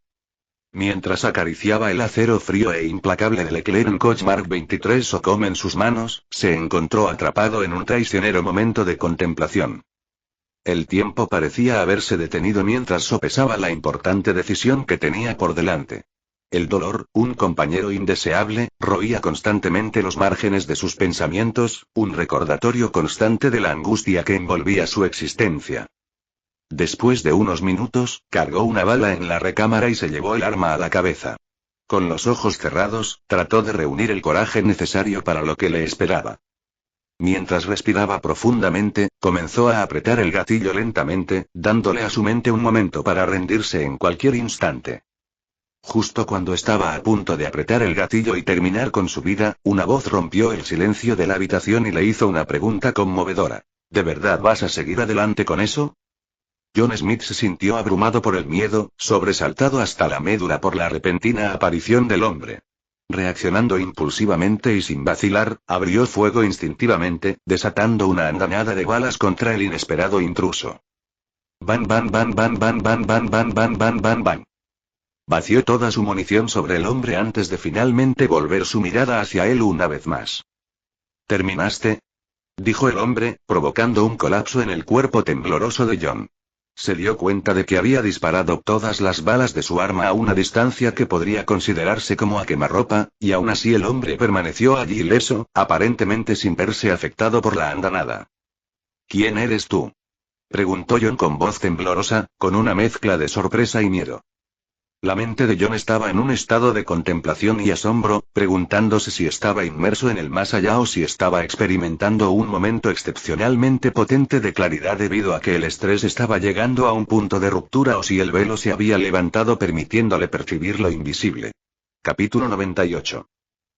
Mientras acariciaba el acero frío e implacable del Eclair Koch Mark 23 Ocom en sus manos, se encontró atrapado en un traicionero momento de contemplación. El tiempo parecía haberse detenido mientras sopesaba la importante decisión que tenía por delante. El dolor, un compañero indeseable, roía constantemente los márgenes de sus pensamientos, un recordatorio constante de la angustia que envolvía su existencia. Después de unos minutos, cargó una bala en la recámara y se llevó el arma a la cabeza. Con los ojos cerrados, trató de reunir el coraje necesario para lo que le esperaba. Mientras respiraba profundamente, comenzó a apretar el gatillo lentamente, dándole a su mente un momento para rendirse en cualquier instante. Justo cuando estaba a punto de apretar el gatillo y terminar con su vida, una voz rompió el silencio de la habitación y le hizo una pregunta conmovedora. ¿De verdad vas a seguir adelante con eso? John Smith se sintió abrumado por el miedo, sobresaltado hasta la médula por la repentina aparición del hombre. Reaccionando impulsivamente y sin vacilar, abrió fuego instintivamente, desatando una andanada de balas contra el inesperado intruso. Ban ban ban ban ban ban ban ban ban ban ban ban. Vació toda su munición sobre el hombre antes de finalmente volver su mirada hacia él una vez más. ¿Terminaste?, dijo el hombre, provocando un colapso en el cuerpo tembloroso de John. Se dio cuenta de que había disparado todas las balas de su arma a una distancia que podría considerarse como a quemarropa, y aún así el hombre permaneció allí ileso, aparentemente sin verse afectado por la andanada. ¿Quién eres tú?, preguntó John con voz temblorosa, con una mezcla de sorpresa y miedo. La mente de John estaba en un estado de contemplación y asombro, preguntándose si estaba inmerso en el más allá o si estaba experimentando un momento excepcionalmente potente de claridad debido a que el estrés estaba llegando a un punto de ruptura o si el velo se había levantado permitiéndole percibir lo invisible. Capítulo 98.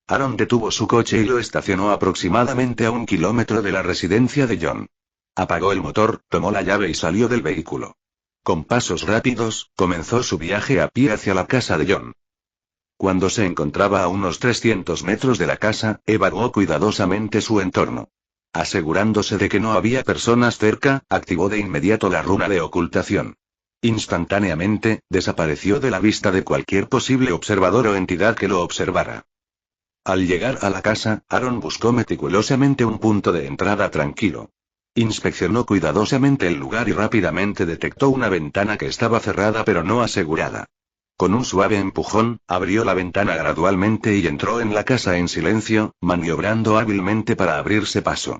Aaron detuvo su coche y lo estacionó aproximadamente a 1 kilómetro de la residencia de John. Apagó el motor, tomó la llave y salió del vehículo. Con pasos rápidos, comenzó su viaje a pie hacia la casa de John. Cuando se encontraba a unos 300 metros de la casa, evaluó cuidadosamente su entorno. Asegurándose de que no había personas cerca, activó de inmediato la runa de ocultación. Instantáneamente, desapareció de la vista de cualquier posible observador o entidad que lo observara. Al llegar a la casa, Aaron buscó meticulosamente un punto de entrada tranquilo. Inspeccionó cuidadosamente el lugar y rápidamente detectó una ventana que estaba cerrada pero no asegurada. Con un suave empujón, abrió la ventana gradualmente y entró en la casa en silencio, maniobrando hábilmente para abrirse paso.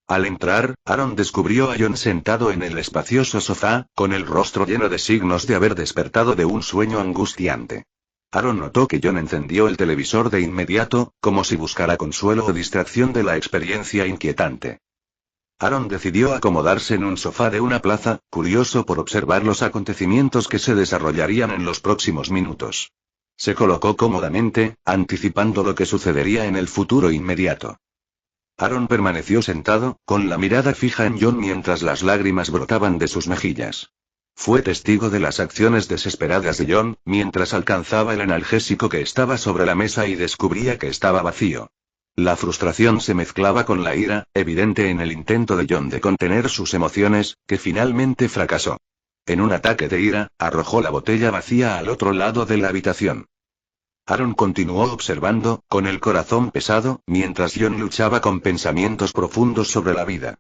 Al entrar, Aaron descubrió a John sentado en el espacioso sofá, con el rostro lleno de signos de haber despertado de un sueño angustiante. Aaron notó que John encendió el televisor de inmediato, como si buscara consuelo o distracción de la experiencia inquietante. Aaron decidió acomodarse en un sofá de una plaza, curioso por observar los acontecimientos que se desarrollarían en los próximos minutos. Se colocó cómodamente, anticipando lo que sucedería en el futuro inmediato. Aaron permaneció sentado, con la mirada fija en John mientras las lágrimas brotaban de sus mejillas. Fue testigo de las acciones desesperadas de John, mientras alcanzaba el analgésico que estaba sobre la mesa y descubría que estaba vacío. La frustración se mezclaba con la ira, evidente en el intento de John de contener sus emociones, que finalmente fracasó. En un ataque de ira, arrojó la botella vacía al otro lado de la habitación. Aaron continuó observando, con el corazón pesado, mientras John luchaba con pensamientos profundos sobre la vida.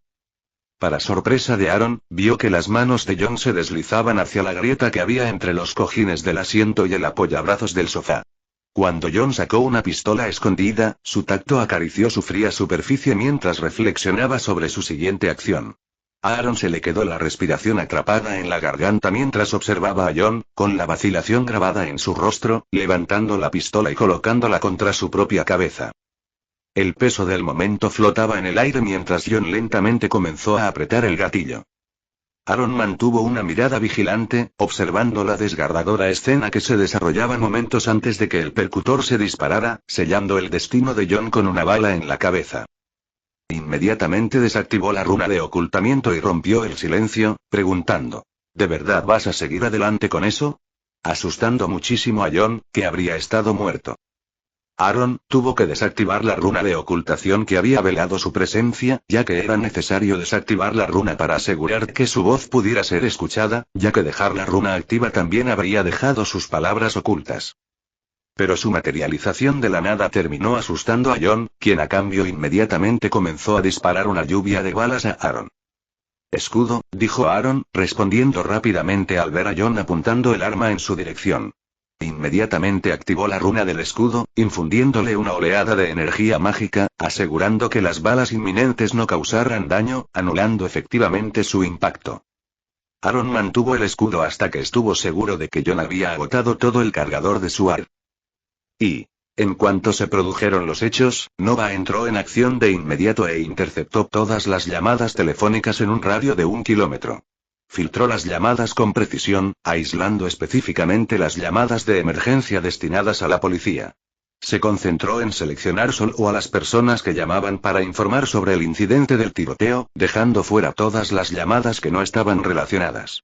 Para sorpresa de Aaron, vio que las manos de John se deslizaban hacia la grieta que había entre los cojines del asiento y el apoyabrazos del sofá. Cuando John sacó una pistola escondida, su tacto acarició su fría superficie mientras reflexionaba sobre su siguiente acción. A Aaron se le quedó la respiración atrapada en la garganta mientras observaba a John, con la vacilación grabada en su rostro, levantando la pistola y colocándola contra su propia cabeza. El peso del momento flotaba en el aire mientras John lentamente comenzó a apretar el gatillo. Aaron mantuvo una mirada vigilante, observando la desgarradora escena que se desarrollaba momentos antes de que el percutor se disparara, sellando el destino de John con una bala en la cabeza. Inmediatamente desactivó la runa de ocultamiento y rompió el silencio, preguntando: ¿De verdad vas a seguir adelante con eso?, asustando muchísimo a John, que habría estado muerto. Aaron tuvo que desactivar la runa de ocultación que había velado su presencia, ya que era necesario desactivar la runa para asegurar que su voz pudiera ser escuchada, ya que dejar la runa activa también habría dejado sus palabras ocultas. Pero su materialización de la nada terminó asustando a John, quien a cambio inmediatamente comenzó a disparar una lluvia de balas a Aaron. «Escudo», dijo Aaron, respondiendo rápidamente al ver a John apuntando el arma en su dirección. Inmediatamente activó la runa del escudo, infundiéndole una oleada de energía mágica, asegurando que las balas inminentes no causaran daño, anulando efectivamente su impacto. Aaron mantuvo el escudo hasta que estuvo seguro de que John había agotado todo el cargador de su arma. Y, en cuanto se produjeron los hechos, Nova entró en acción de inmediato e interceptó todas las llamadas telefónicas en un radio de 1 kilómetro. Filtró las llamadas con precisión, aislando específicamente las llamadas de emergencia destinadas a la policía. Se concentró en seleccionar solo a las personas que llamaban para informar sobre el incidente del tiroteo, dejando fuera todas las llamadas que no estaban relacionadas.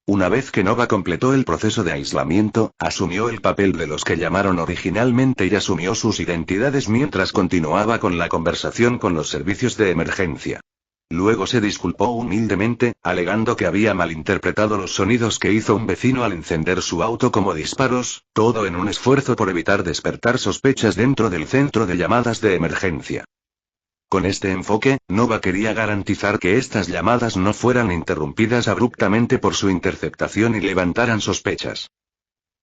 Una vez que Nova completó el proceso de aislamiento, asumió el papel de los que llamaron originalmente y asumió sus identidades mientras continuaba con la conversación con los servicios de emergencia. Luego se disculpó humildemente, alegando que había malinterpretado los sonidos que hizo un vecino al encender su auto como disparos, todo en un esfuerzo por evitar despertar sospechas dentro del centro de llamadas de emergencia. Con este enfoque, Nova quería garantizar que estas llamadas no fueran interrumpidas abruptamente por su interceptación y levantaran sospechas.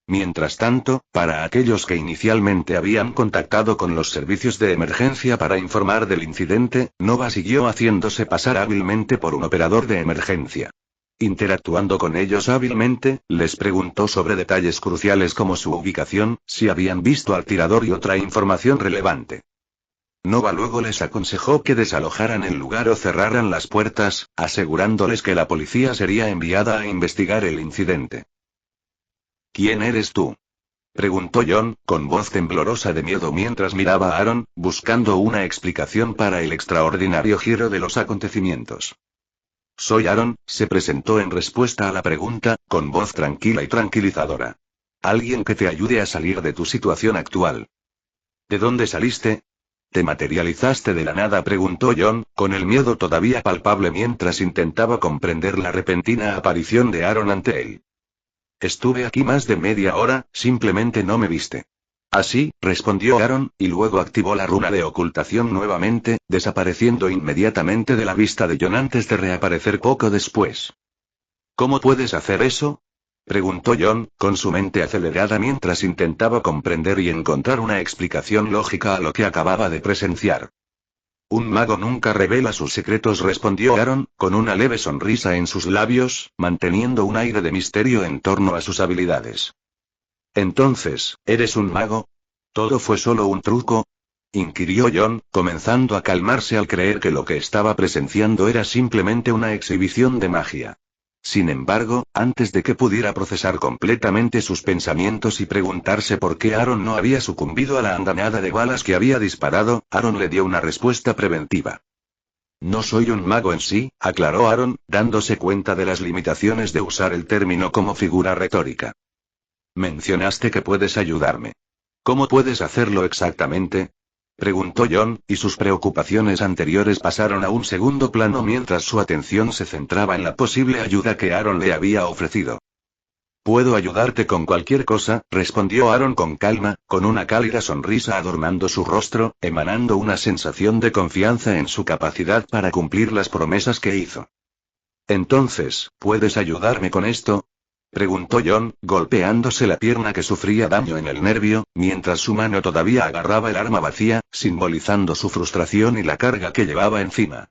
Mientras tanto, para aquellos que inicialmente habían contactado con los servicios de emergencia para informar del incidente, Nova siguió haciéndose pasar hábilmente por un operador de emergencia. Interactuando con ellos hábilmente, les preguntó sobre detalles cruciales como su ubicación, si habían visto al tirador y otra información relevante. Nova luego les aconsejó que desalojaran el lugar o cerraran las puertas, asegurándoles que la policía sería enviada a investigar el incidente. ¿Quién eres tú?, preguntó John, con voz temblorosa de miedo mientras miraba a Aaron, buscando una explicación para el extraordinario giro de los acontecimientos. Soy Aaron, se presentó en respuesta a la pregunta, con voz tranquila y tranquilizadora. Alguien que te ayude a salir de tu situación actual. ¿De dónde saliste? ¿Te materializaste de la nada?, preguntó John, con el miedo todavía palpable mientras intentaba comprender la repentina aparición de Aaron ante él. Estuve aquí más de media hora, simplemente no me viste. Así, respondió Aaron, y luego activó la runa de ocultación nuevamente, desapareciendo inmediatamente de la vista de John antes de reaparecer poco después. ¿Cómo puedes hacer eso?, preguntó John, con su mente acelerada mientras intentaba comprender y encontrar una explicación lógica a lo que acababa de presenciar. Un mago nunca revela sus secretos, respondió Aaron, con una leve sonrisa en sus labios, manteniendo un aire de misterio en torno a sus habilidades. Entonces, ¿eres un mago? ¿Todo fue solo un truco?, inquirió John, comenzando a calmarse al creer que lo que estaba presenciando era simplemente una exhibición de magia. Sin embargo, antes de que pudiera procesar completamente sus pensamientos y preguntarse por qué Aaron no había sucumbido a la andanada de balas que había disparado, Aaron le dio una respuesta preventiva. No soy un mago en sí, aclaró Aaron, dándose cuenta de las limitaciones de usar el término como figura retórica. Mencionaste que puedes ayudarme. ¿Cómo puedes hacerlo exactamente?, preguntó John, y sus preocupaciones anteriores pasaron a un segundo plano mientras su atención se centraba en la posible ayuda que Aaron le había ofrecido. Puedo ayudarte con cualquier cosa, respondió Aaron con calma, con una cálida sonrisa adornando su rostro, emanando una sensación de confianza en su capacidad para cumplir las promesas que hizo. Entonces, ¿puedes ayudarme con esto?, preguntó John, golpeándose la pierna que sufría daño en el nervio, mientras su mano todavía agarraba el arma vacía, simbolizando su frustración y la carga que llevaba encima.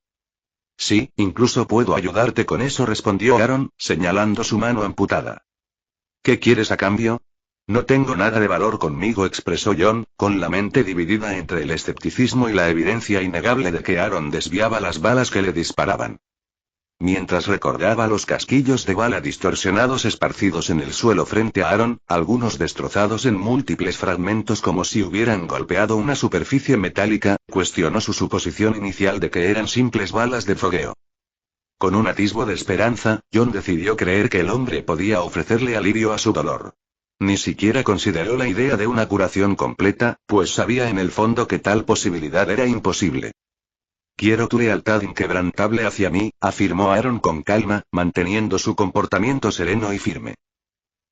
Sí, incluso puedo ayudarte con eso, respondió Aaron, señalando su mano amputada. ¿Qué quieres a cambio? No tengo nada de valor conmigo, expresó John, con la mente dividida entre el escepticismo y la evidencia innegable de que Aaron desviaba las balas que le disparaban. Mientras recordaba los casquillos de bala distorsionados esparcidos en el suelo frente a Aaron, algunos destrozados en múltiples fragmentos como si hubieran golpeado una superficie metálica, cuestionó su suposición inicial de que eran simples balas de fogueo. Con un atisbo de esperanza, John decidió creer que el hombre podía ofrecerle alivio a su dolor. Ni siquiera consideró la idea de una curación completa, pues sabía en el fondo que tal posibilidad era imposible. Quiero tu lealtad inquebrantable hacia mí, afirmó Aaron con calma, manteniendo su comportamiento sereno y firme.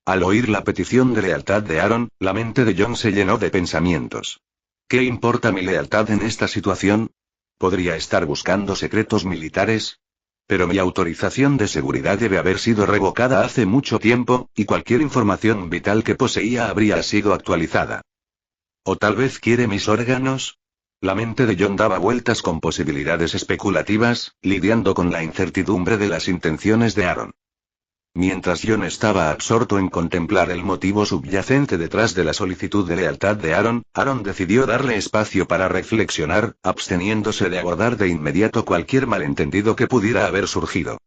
Al oír la petición de lealtad de Aaron, la mente de John se llenó de pensamientos. ¿Qué importa mi lealtad en esta situación? ¿Podría estar buscando secretos militares? Pero mi autorización de seguridad debe haber sido revocada hace mucho tiempo, y cualquier información vital que poseía habría sido actualizada. ¿O tal vez quiere mis órganos? La mente de John daba vueltas con posibilidades especulativas, lidiando con la incertidumbre de las intenciones de Aaron. Mientras John estaba absorto en contemplar el motivo subyacente detrás de la solicitud de lealtad de Aaron, Aaron decidió darle espacio para reflexionar, absteniéndose de abordar de inmediato cualquier malentendido que pudiera haber surgido.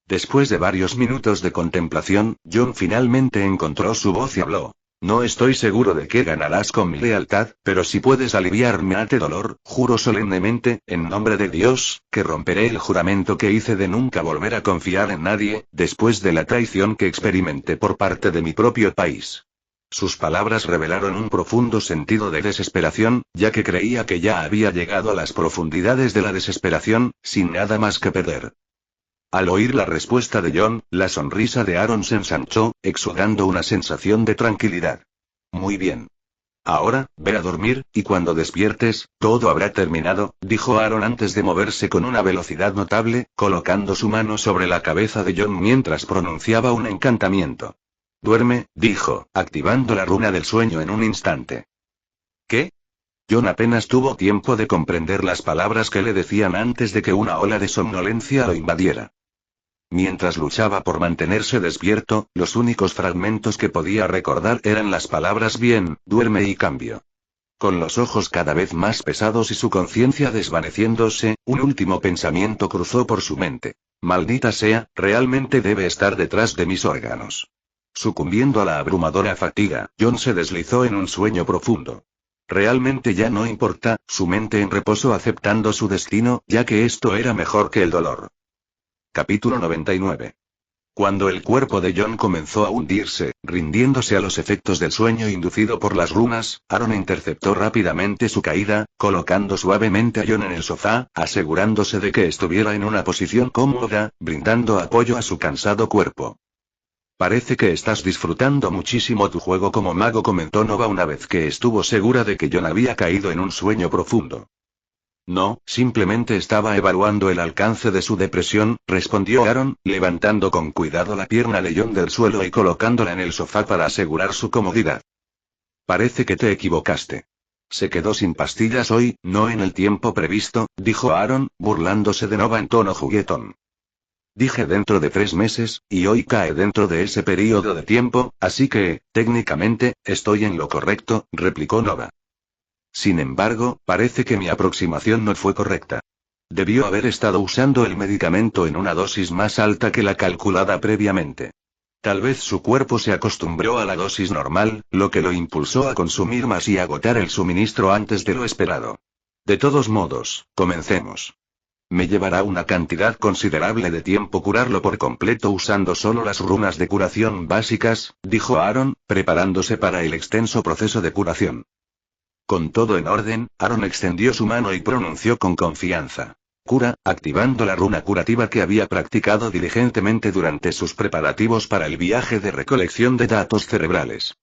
Después de varios minutos de contemplación, John finalmente encontró su voz y habló. No estoy seguro de qué ganarás con mi lealtad, pero si puedes aliviarme este dolor, juro solemnemente, en nombre de Dios, que romperé el juramento que hice de nunca volver a confiar en nadie, después de la traición que experimenté por parte de mi propio país. Sus palabras revelaron un profundo sentido de desesperación, ya que creía que ya había llegado a las profundidades de la desesperación, sin nada más que perder. Al oír la respuesta de John, la sonrisa de Aaron se ensanchó, exudando una sensación de tranquilidad. Muy bien. Ahora, ve a dormir, y cuando despiertes, todo habrá terminado, dijo Aaron antes de moverse con una velocidad notable, colocando su mano sobre la cabeza de John mientras pronunciaba un encantamiento. Duerme, dijo, activando la runa del sueño en un instante. ¿Qué? John apenas tuvo tiempo de comprender las palabras que le decían antes de que una ola de somnolencia lo invadiera. Mientras luchaba por mantenerse despierto, los únicos fragmentos que podía recordar eran las palabras bien, duerme y cambio. Con los ojos cada vez más pesados y su conciencia desvaneciéndose, un último pensamiento cruzó por su mente. Maldita sea, realmente debe estar detrás de mis órganos. Sucumbiendo a la abrumadora fatiga, John se deslizó en un sueño profundo. Realmente ya no importa, su mente en reposo aceptando su destino, ya que esto era mejor que el dolor. Capítulo 99. Cuando el cuerpo de John comenzó a hundirse, rindiéndose a los efectos del sueño inducido por las runas, Aaron interceptó rápidamente su caída, colocando suavemente a John en el sofá, asegurándose de que estuviera en una posición cómoda, brindando apoyo a su cansado cuerpo. Parece que estás disfrutando muchísimo tu juego como mago, comentó Nova una vez que estuvo segura de que John había caído en un sueño profundo. No, simplemente estaba evaluando el alcance de su depresión, respondió Aaron, levantando con cuidado la pierna de John del suelo y colocándola en el sofá para asegurar su comodidad. Parece que te equivocaste. Se quedó sin pastillas hoy, no en el tiempo previsto, dijo Aaron, burlándose de Nova en tono juguetón. Dije dentro de 3 meses, y hoy cae dentro de ese período de tiempo, así que, técnicamente, estoy en lo correcto, replicó Nova. Sin embargo, parece que mi aproximación no fue correcta. Debió haber estado usando el medicamento en una dosis más alta que la calculada previamente. Tal vez su cuerpo se acostumbró a la dosis normal, lo que lo impulsó a consumir más y agotar el suministro antes de lo esperado. De todos modos, comencemos. Me llevará una cantidad considerable de tiempo curarlo por completo usando solo las runas de curación básicas, dijo Aaron, preparándose para el extenso proceso de curación. Con todo en orden, Aaron extendió su mano y pronunció con confianza. Cura, activando la runa curativa que había practicado diligentemente durante sus preparativos para el viaje de recolección de datos cerebrales.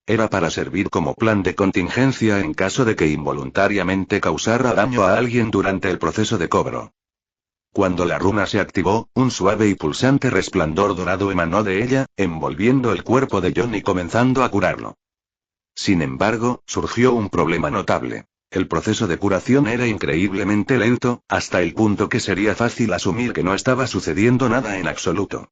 Era para servir como plan de contingencia en caso de que involuntariamente causara daño a alguien durante el proceso de cobro. Cuando la runa se activó, un suave y pulsante resplandor dorado emanó de ella, envolviendo el cuerpo de John y comenzando a curarlo. Sin embargo, surgió un problema notable. El proceso de curación era increíblemente lento, hasta el punto que sería fácil asumir que no estaba sucediendo nada en absoluto.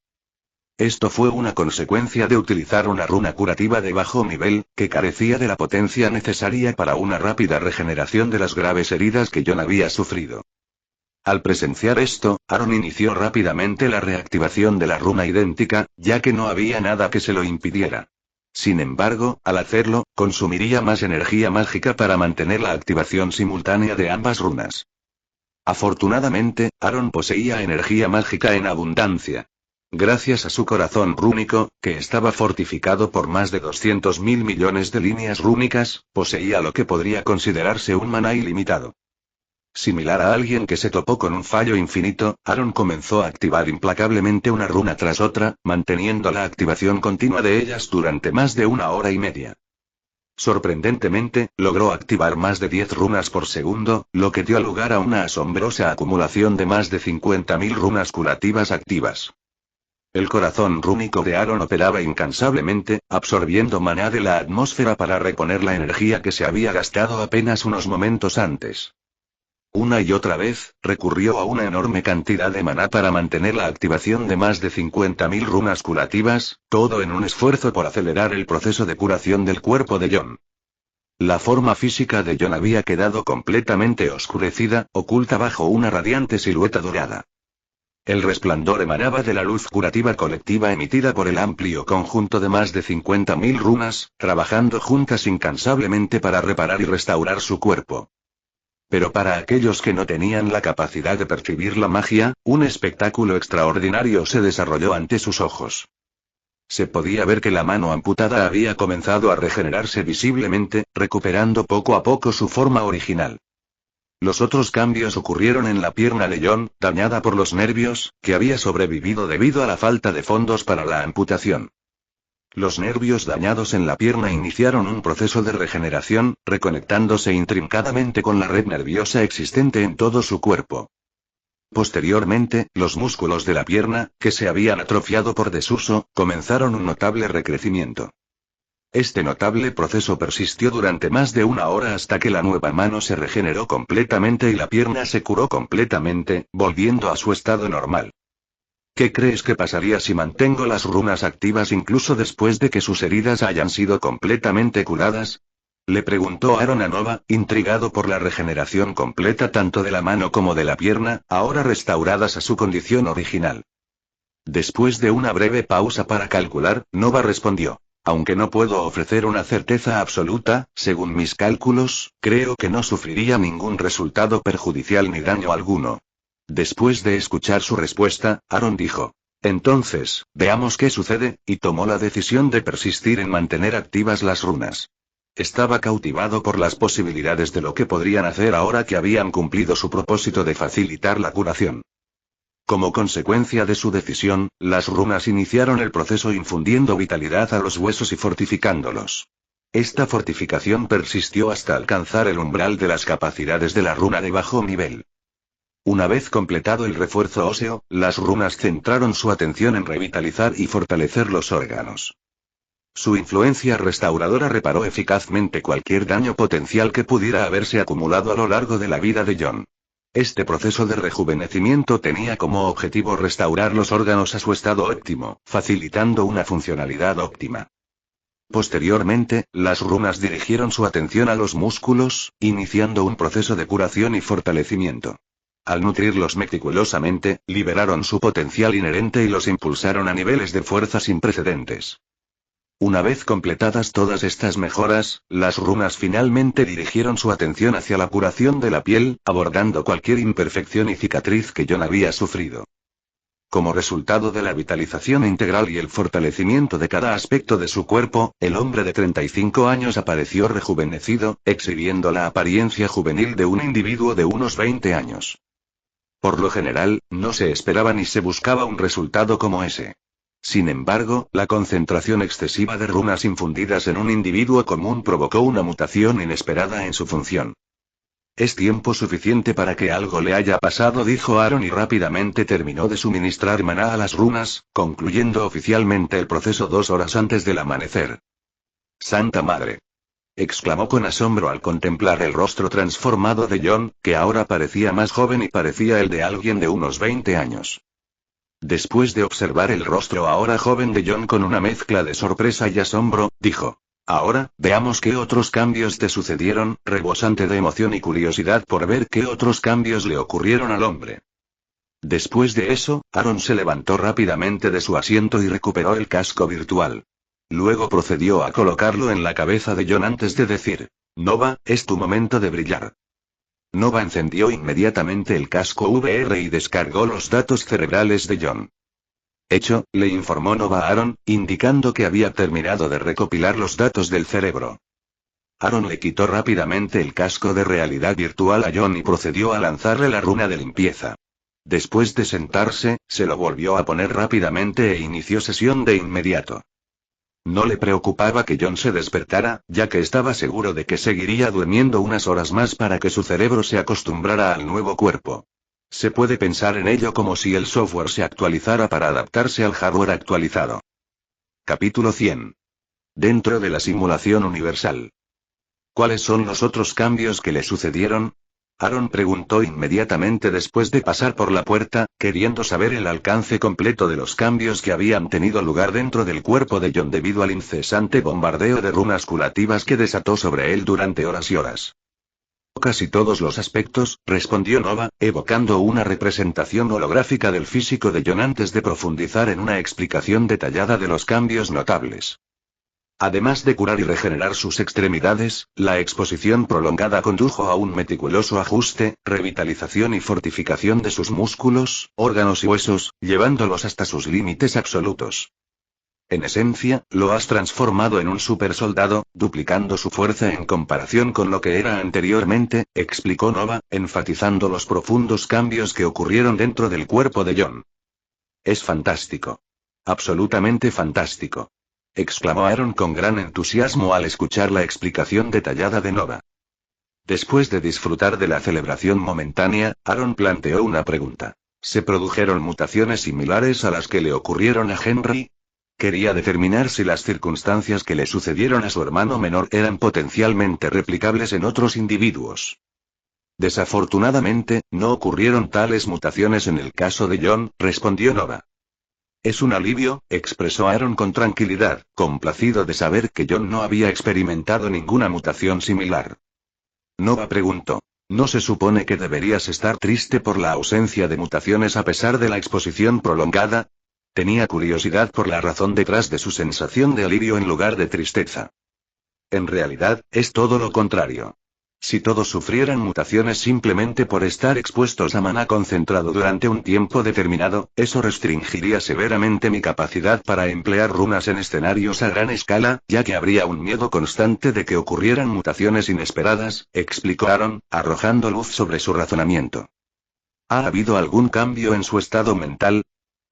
Esto fue una consecuencia de utilizar una runa curativa de bajo nivel, que carecía de la potencia necesaria para una rápida regeneración de las graves heridas que John había sufrido. Al presenciar esto, Aaron inició rápidamente la reactivación de la runa idéntica, ya que no había nada que se lo impidiera. Sin embargo, al hacerlo, consumiría más energía mágica para mantener la activación simultánea de ambas runas. Afortunadamente, Aaron poseía energía mágica en abundancia. Gracias a su corazón rúnico, que estaba fortificado por más de 200.000 millones de líneas rúnicas, poseía lo que podría considerarse un maná ilimitado. Similar a alguien que se topó con un fallo infinito, Aaron comenzó a activar implacablemente una runa tras otra, manteniendo la activación continua de ellas durante más de 1 hora y media. Sorprendentemente, logró activar más de 10 runas por segundo, lo que dio lugar a una asombrosa acumulación de más de 50.000 runas curativas activas. El corazón rúnico de Aaron operaba incansablemente, absorbiendo maná de la atmósfera para reponer la energía que se había gastado apenas unos momentos antes. Una y otra vez, recurrió a una enorme cantidad de maná para mantener la activación de más de 50.000 runas curativas, todo en un esfuerzo por acelerar el proceso de curación del cuerpo de John. La forma física de John había quedado completamente oscurecida, oculta bajo una radiante silueta dorada. El resplandor emanaba de la luz curativa colectiva emitida por el amplio conjunto de más de 50.000 runas, trabajando juntas incansablemente para reparar y restaurar su cuerpo. Pero para aquellos que no tenían la capacidad de percibir la magia, un espectáculo extraordinario se desarrolló ante sus ojos. Se podía ver que la mano amputada había comenzado a regenerarse visiblemente, recuperando poco a poco su forma original. Los otros cambios ocurrieron en la pierna de John, dañada por los nervios, que había sobrevivido debido a la falta de fondos para la amputación. Los nervios dañados en la pierna iniciaron un proceso de regeneración, reconectándose intrincadamente con la red nerviosa existente en todo su cuerpo. Posteriormente, los músculos de la pierna, que se habían atrofiado por desuso, comenzaron un notable recrecimiento. Este notable proceso persistió durante más de una hora hasta que la nueva mano se regeneró completamente y la pierna se curó completamente, volviendo a su estado normal. ¿Qué crees que pasaría si mantengo las runas activas incluso después de que sus heridas hayan sido completamente curadas? Le preguntó Aaron a Nova, intrigado por la regeneración completa tanto de la mano como de la pierna, ahora restauradas a su condición original. Después de una breve pausa para calcular, Nova respondió. Aunque no puedo ofrecer una certeza absoluta, según mis cálculos, creo que no sufriría ningún resultado perjudicial ni daño alguno. Después de escuchar su respuesta, Aaron dijo. Entonces, veamos qué sucede, y tomó la decisión de persistir en mantener activas las runas. Estaba cautivado por las posibilidades de lo que podrían hacer ahora que habían cumplido su propósito de facilitar la curación. Como consecuencia de su decisión, las runas iniciaron el proceso infundiendo vitalidad a los huesos y fortificándolos. Esta fortificación persistió hasta alcanzar el umbral de las capacidades de la runa de bajo nivel. Una vez completado el refuerzo óseo, las runas centraron su atención en revitalizar y fortalecer los órganos. Su influencia restauradora reparó eficazmente cualquier daño potencial que pudiera haberse acumulado a lo largo de la vida de John. Este proceso de rejuvenecimiento tenía como objetivo restaurar los órganos a su estado óptimo, facilitando una funcionalidad óptima. Posteriormente, las runas dirigieron su atención a los músculos, iniciando un proceso de curación y fortalecimiento. Al nutrirlos meticulosamente, liberaron su potencial inherente y los impulsaron a niveles de fuerza sin precedentes. Una vez completadas todas estas mejoras, las runas finalmente dirigieron su atención hacia la curación de la piel, abordando cualquier imperfección y cicatriz que John había sufrido. Como resultado de la vitalización integral y el fortalecimiento de cada aspecto de su cuerpo, el hombre de 35 años apareció rejuvenecido, exhibiendo la apariencia juvenil de un individuo de unos 20 años. Por lo general, no se esperaba ni se buscaba un resultado como ese. Sin embargo, la concentración excesiva de runas infundidas en un individuo común provocó una mutación inesperada en su función. Es tiempo suficiente para que algo le haya pasado, dijo Aaron y rápidamente terminó de suministrar maná a las runas, concluyendo oficialmente el proceso 2 horas antes del amanecer. ¡Santa Madre!, exclamó con asombro al contemplar el rostro transformado de John, que ahora parecía más joven y parecía el de alguien de unos 20 años. Después de observar el rostro ahora joven de John con una mezcla de sorpresa y asombro, dijo. Ahora, veamos qué otros cambios te sucedieron, rebosante de emoción y curiosidad por ver qué otros cambios le ocurrieron al hombre. Después de eso, Aaron se levantó rápidamente de su asiento y recuperó el casco virtual. Luego procedió a colocarlo en la cabeza de John antes de decir, Nova, es tu momento de brillar. Nova encendió inmediatamente el casco VR y descargó los datos cerebrales de John. Hecho, le informó Nova a Aaron, indicando que había terminado de recopilar los datos del cerebro. Aaron le quitó rápidamente el casco de realidad virtual a John y procedió a lanzarle la runa de limpieza. Después de sentarse, se lo volvió a poner rápidamente e inició sesión de inmediato. No le preocupaba que John se despertara, ya que estaba seguro de que seguiría durmiendo unas horas más para que su cerebro se acostumbrara al nuevo cuerpo. Se puede pensar en ello como si el software se actualizara para adaptarse al hardware actualizado. Capítulo 100. Dentro de la simulación universal. ¿Cuáles son los otros cambios que le sucedieron? Aaron preguntó inmediatamente después de pasar por la puerta, queriendo saber el alcance completo de los cambios que habían tenido lugar dentro del cuerpo de John debido al incesante bombardeo de runas curativas que desató sobre él durante horas y horas. casi todos los aspectos, respondió Nova, evocando una representación holográfica del físico de John antes de profundizar en una explicación detallada de los cambios notables. Además de curar y regenerar sus extremidades, la exposición prolongada condujo a un meticuloso ajuste, revitalización y fortificación de sus músculos, órganos y huesos, llevándolos hasta sus límites absolutos. En esencia, lo has transformado en un supersoldado, duplicando su fuerza en comparación con lo que era anteriormente, explicó Nova, enfatizando los profundos cambios que ocurrieron dentro del cuerpo de John. Es fantástico. Absolutamente fantástico. Exclamó Aaron con gran entusiasmo al escuchar la explicación detallada de Nova. Después de disfrutar de la celebración momentánea, Aaron planteó una pregunta. ¿Se produjeron mutaciones similares a las que le ocurrieron a Henry? Quería determinar si las circunstancias que le sucedieron a su hermano menor eran potencialmente replicables en otros individuos. Desafortunadamente, no ocurrieron tales mutaciones en el caso de John, respondió Nova. Es un alivio, expresó Aaron con tranquilidad, complacido de saber que John no había experimentado ninguna mutación similar. Nova preguntó. ¿No se supone que deberías estar triste por la ausencia de mutaciones a pesar de la exposición prolongada? Tenía curiosidad por la razón detrás de su sensación de alivio en lugar de tristeza. En realidad, es todo lo contrario. Si todos sufrieran mutaciones simplemente por estar expuestos a maná concentrado durante un tiempo determinado, eso restringiría severamente mi capacidad para emplear runas en escenarios a gran escala, ya que habría un miedo constante de que ocurrieran mutaciones inesperadas, explicó Aaron, arrojando luz sobre su razonamiento. ¿Ha habido algún cambio en su estado mental?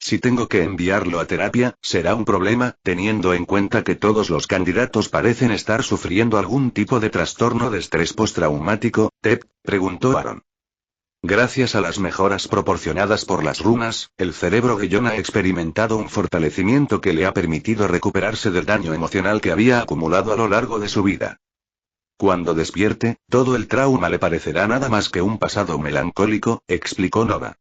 Si tengo que enviarlo a terapia, será un problema, teniendo en cuenta que todos los candidatos parecen estar sufriendo algún tipo de trastorno de estrés postraumático, ¿TEP? Preguntó Aaron. Gracias a las mejoras proporcionadas por las runas, el cerebro de John ha experimentado un fortalecimiento que le ha permitido recuperarse del daño emocional que había acumulado a lo largo de su vida. Cuando despierte, todo el trauma le parecerá nada más que un pasado melancólico, explicó Nova.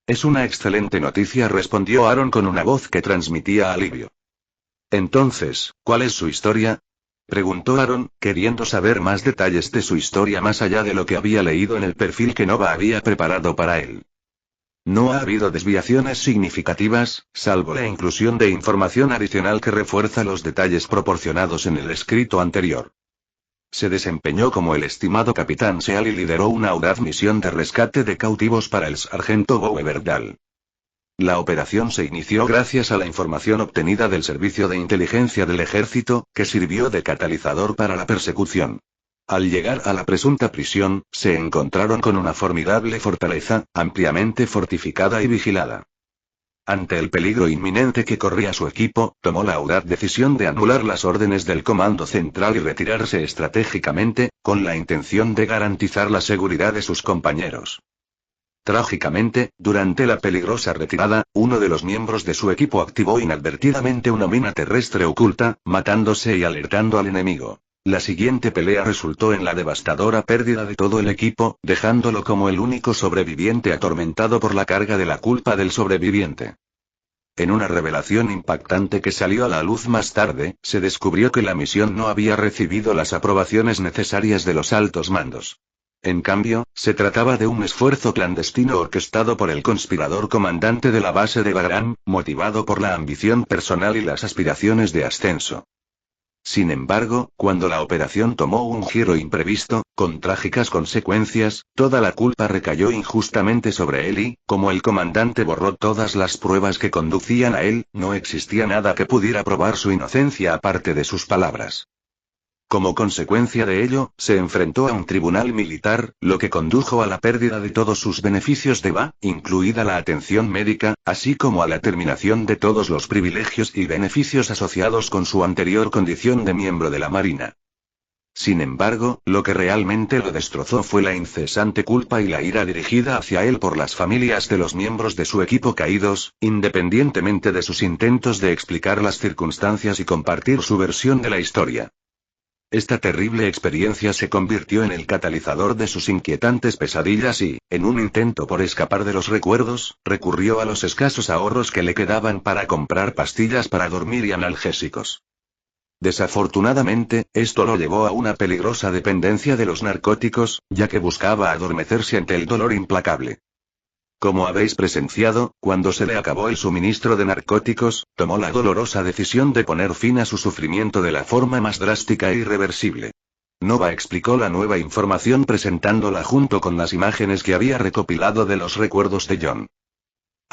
Es una excelente noticia, respondió Aaron con una voz que transmitía alivio. Entonces, ¿cuál es su historia? Preguntó Aaron, queriendo saber más detalles de su historia más allá de lo que había leído en el perfil que Nova había preparado para él. No ha habido desviaciones significativas, salvo la inclusión de información adicional que refuerza los detalles proporcionados en el escrito anterior. Se desempeñó como el estimado capitán Seal y lideró una audaz misión de rescate de cautivos para el sargento Bowe Verdal. La operación se inició gracias a la información obtenida del Servicio de Inteligencia del Ejército, que sirvió de catalizador para la persecución. Al llegar a la presunta prisión, se encontraron con una formidable fortaleza, ampliamente fortificada y vigilada. Ante el peligro inminente que corría su equipo, tomó la audaz decisión de anular las órdenes del Comando Central y retirarse estratégicamente, con la intención de garantizar la seguridad de sus compañeros. Trágicamente, durante la peligrosa retirada, uno de los miembros de su equipo activó inadvertidamente una mina terrestre oculta, matándose y alertando al enemigo. La siguiente pelea resultó en la devastadora pérdida de todo el equipo, dejándolo como el único sobreviviente atormentado por la carga de la culpa del sobreviviente. En una revelación impactante que salió a la luz más tarde, se descubrió que la misión no había recibido las aprobaciones necesarias de los altos mandos. En cambio, se trataba de un esfuerzo clandestino orquestado por el conspirador comandante de la base de Bagram, motivado por la ambición personal y las aspiraciones de ascenso. Sin embargo, cuando la operación tomó un giro imprevisto, con trágicas consecuencias, toda la culpa recayó injustamente sobre él y, como el comandante borró todas las pruebas que conducían a él, no existía nada que pudiera probar su inocencia aparte de sus palabras. Como consecuencia de ello, se enfrentó a un tribunal militar, lo que condujo a la pérdida de todos sus beneficios de BA, incluida la atención médica, así como a la terminación de todos los privilegios y beneficios asociados con su anterior condición de miembro de la Marina. Sin embargo, lo que realmente lo destrozó fue la incesante culpa y la ira dirigida hacia él por las familias de los miembros de su equipo caídos, independientemente de sus intentos de explicar las circunstancias y compartir su versión de la historia. Esta terrible experiencia se convirtió en el catalizador de sus inquietantes pesadillas y, en un intento por escapar de los recuerdos, recurrió a los escasos ahorros que le quedaban para comprar pastillas para dormir y analgésicos. Desafortunadamente, esto lo llevó a una peligrosa dependencia de los narcóticos, ya que buscaba adormecerse ante el dolor implacable. Como habéis presenciado, cuando se le acabó el suministro de narcóticos, tomó la dolorosa decisión de poner fin a su sufrimiento de la forma más drástica e irreversible. Nova explicó la nueva información presentándola junto con las imágenes que había recopilado de los recuerdos de John.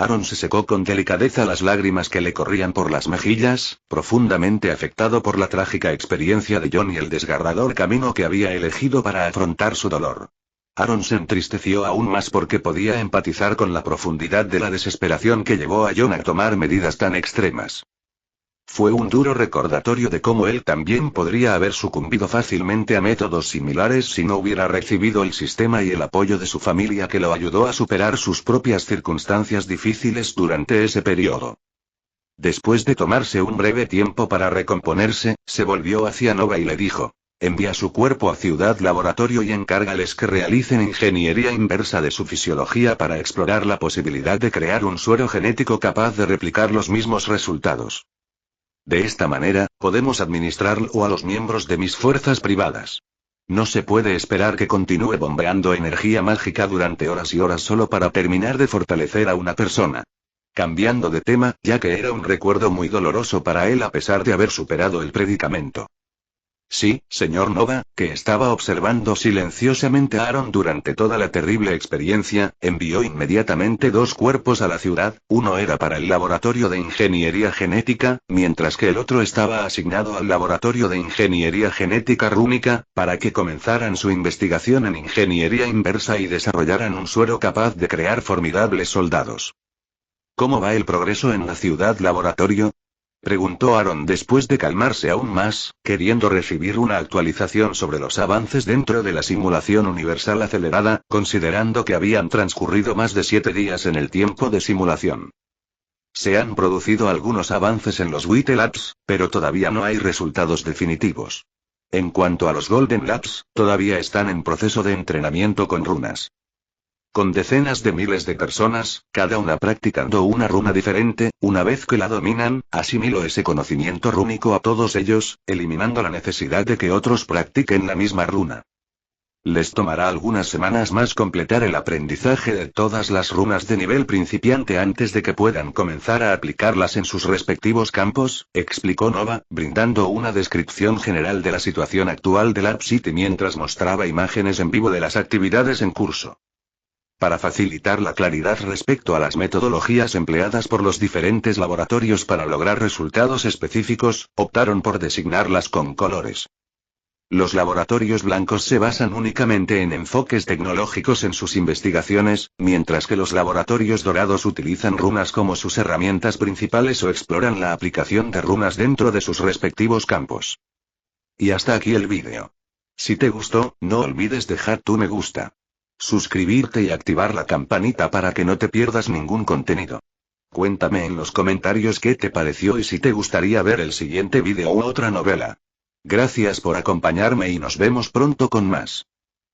Aaron se secó con delicadeza las lágrimas que le corrían por las mejillas, profundamente afectado por la trágica experiencia de John y el desgarrador camino que había elegido para afrontar su dolor. Aaron se entristeció aún más porque podía empatizar con la profundidad de la desesperación que llevó a John a tomar medidas tan extremas. Fue un duro recordatorio de cómo él también podría haber sucumbido fácilmente a métodos similares si no hubiera recibido el sistema y el apoyo de su familia que lo ayudó a superar sus propias circunstancias difíciles durante ese periodo. Después de tomarse un breve tiempo para recomponerse, se volvió hacia Nova y le dijo: envía su cuerpo a Ciudad Laboratorio y encárgales que realicen ingeniería inversa de su fisiología para explorar la posibilidad de crear un suero genético capaz de replicar los mismos resultados. De esta manera, podemos administrarlo a los miembros de mis fuerzas privadas. No se puede esperar que continúe bombeando energía mágica durante horas y horas solo para terminar de fortalecer a una persona. Cambiando de tema, ya que era un recuerdo muy doloroso para él a pesar de haber superado el predicamento. Sí, señor Nova, que estaba observando silenciosamente a Aaron durante toda la terrible experiencia, envió inmediatamente 2 cuerpos a la ciudad, uno era para el laboratorio de ingeniería genética, mientras que el otro estaba asignado al laboratorio de ingeniería genética rúnica, para que comenzaran su investigación en ingeniería inversa y desarrollaran un suero capaz de crear formidables soldados. ¿Cómo va el progreso en la ciudad laboratorio?, preguntó Aaron después de calmarse aún más, queriendo recibir una actualización sobre los avances dentro de la simulación universal acelerada, considerando que habían transcurrido más de 7 días en el tiempo de simulación. Se han producido algunos avances en los White Labs, pero todavía no hay resultados definitivos. En cuanto a los Golden Labs, todavía están en proceso de entrenamiento con runas. Con decenas de miles de personas, cada una practicando una runa diferente, una vez que la dominan, asimilo ese conocimiento rúnico a todos ellos, eliminando la necesidad de que otros practiquen la misma runa. Les tomará algunas semanas más completar el aprendizaje de todas las runas de nivel principiante antes de que puedan comenzar a aplicarlas en sus respectivos campos, explicó Nova, brindando una descripción general de la situación actual de Lab City mientras mostraba imágenes en vivo de las actividades en curso. Para facilitar la claridad respecto a las metodologías empleadas por los diferentes laboratorios para lograr resultados específicos, optaron por designarlas con colores. Los laboratorios blancos se basan únicamente en enfoques tecnológicos en sus investigaciones, mientras que los laboratorios dorados utilizan runas como sus herramientas principales o exploran la aplicación de runas dentro de sus respectivos campos. Y hasta aquí el vídeo. Si te gustó, no olvides dejar tu me gusta, suscribirte y activar la campanita para que no te pierdas ningún contenido. Cuéntame en los comentarios qué te pareció y si te gustaría ver el siguiente vídeo u otra novela. Gracias por acompañarme y nos vemos pronto con más.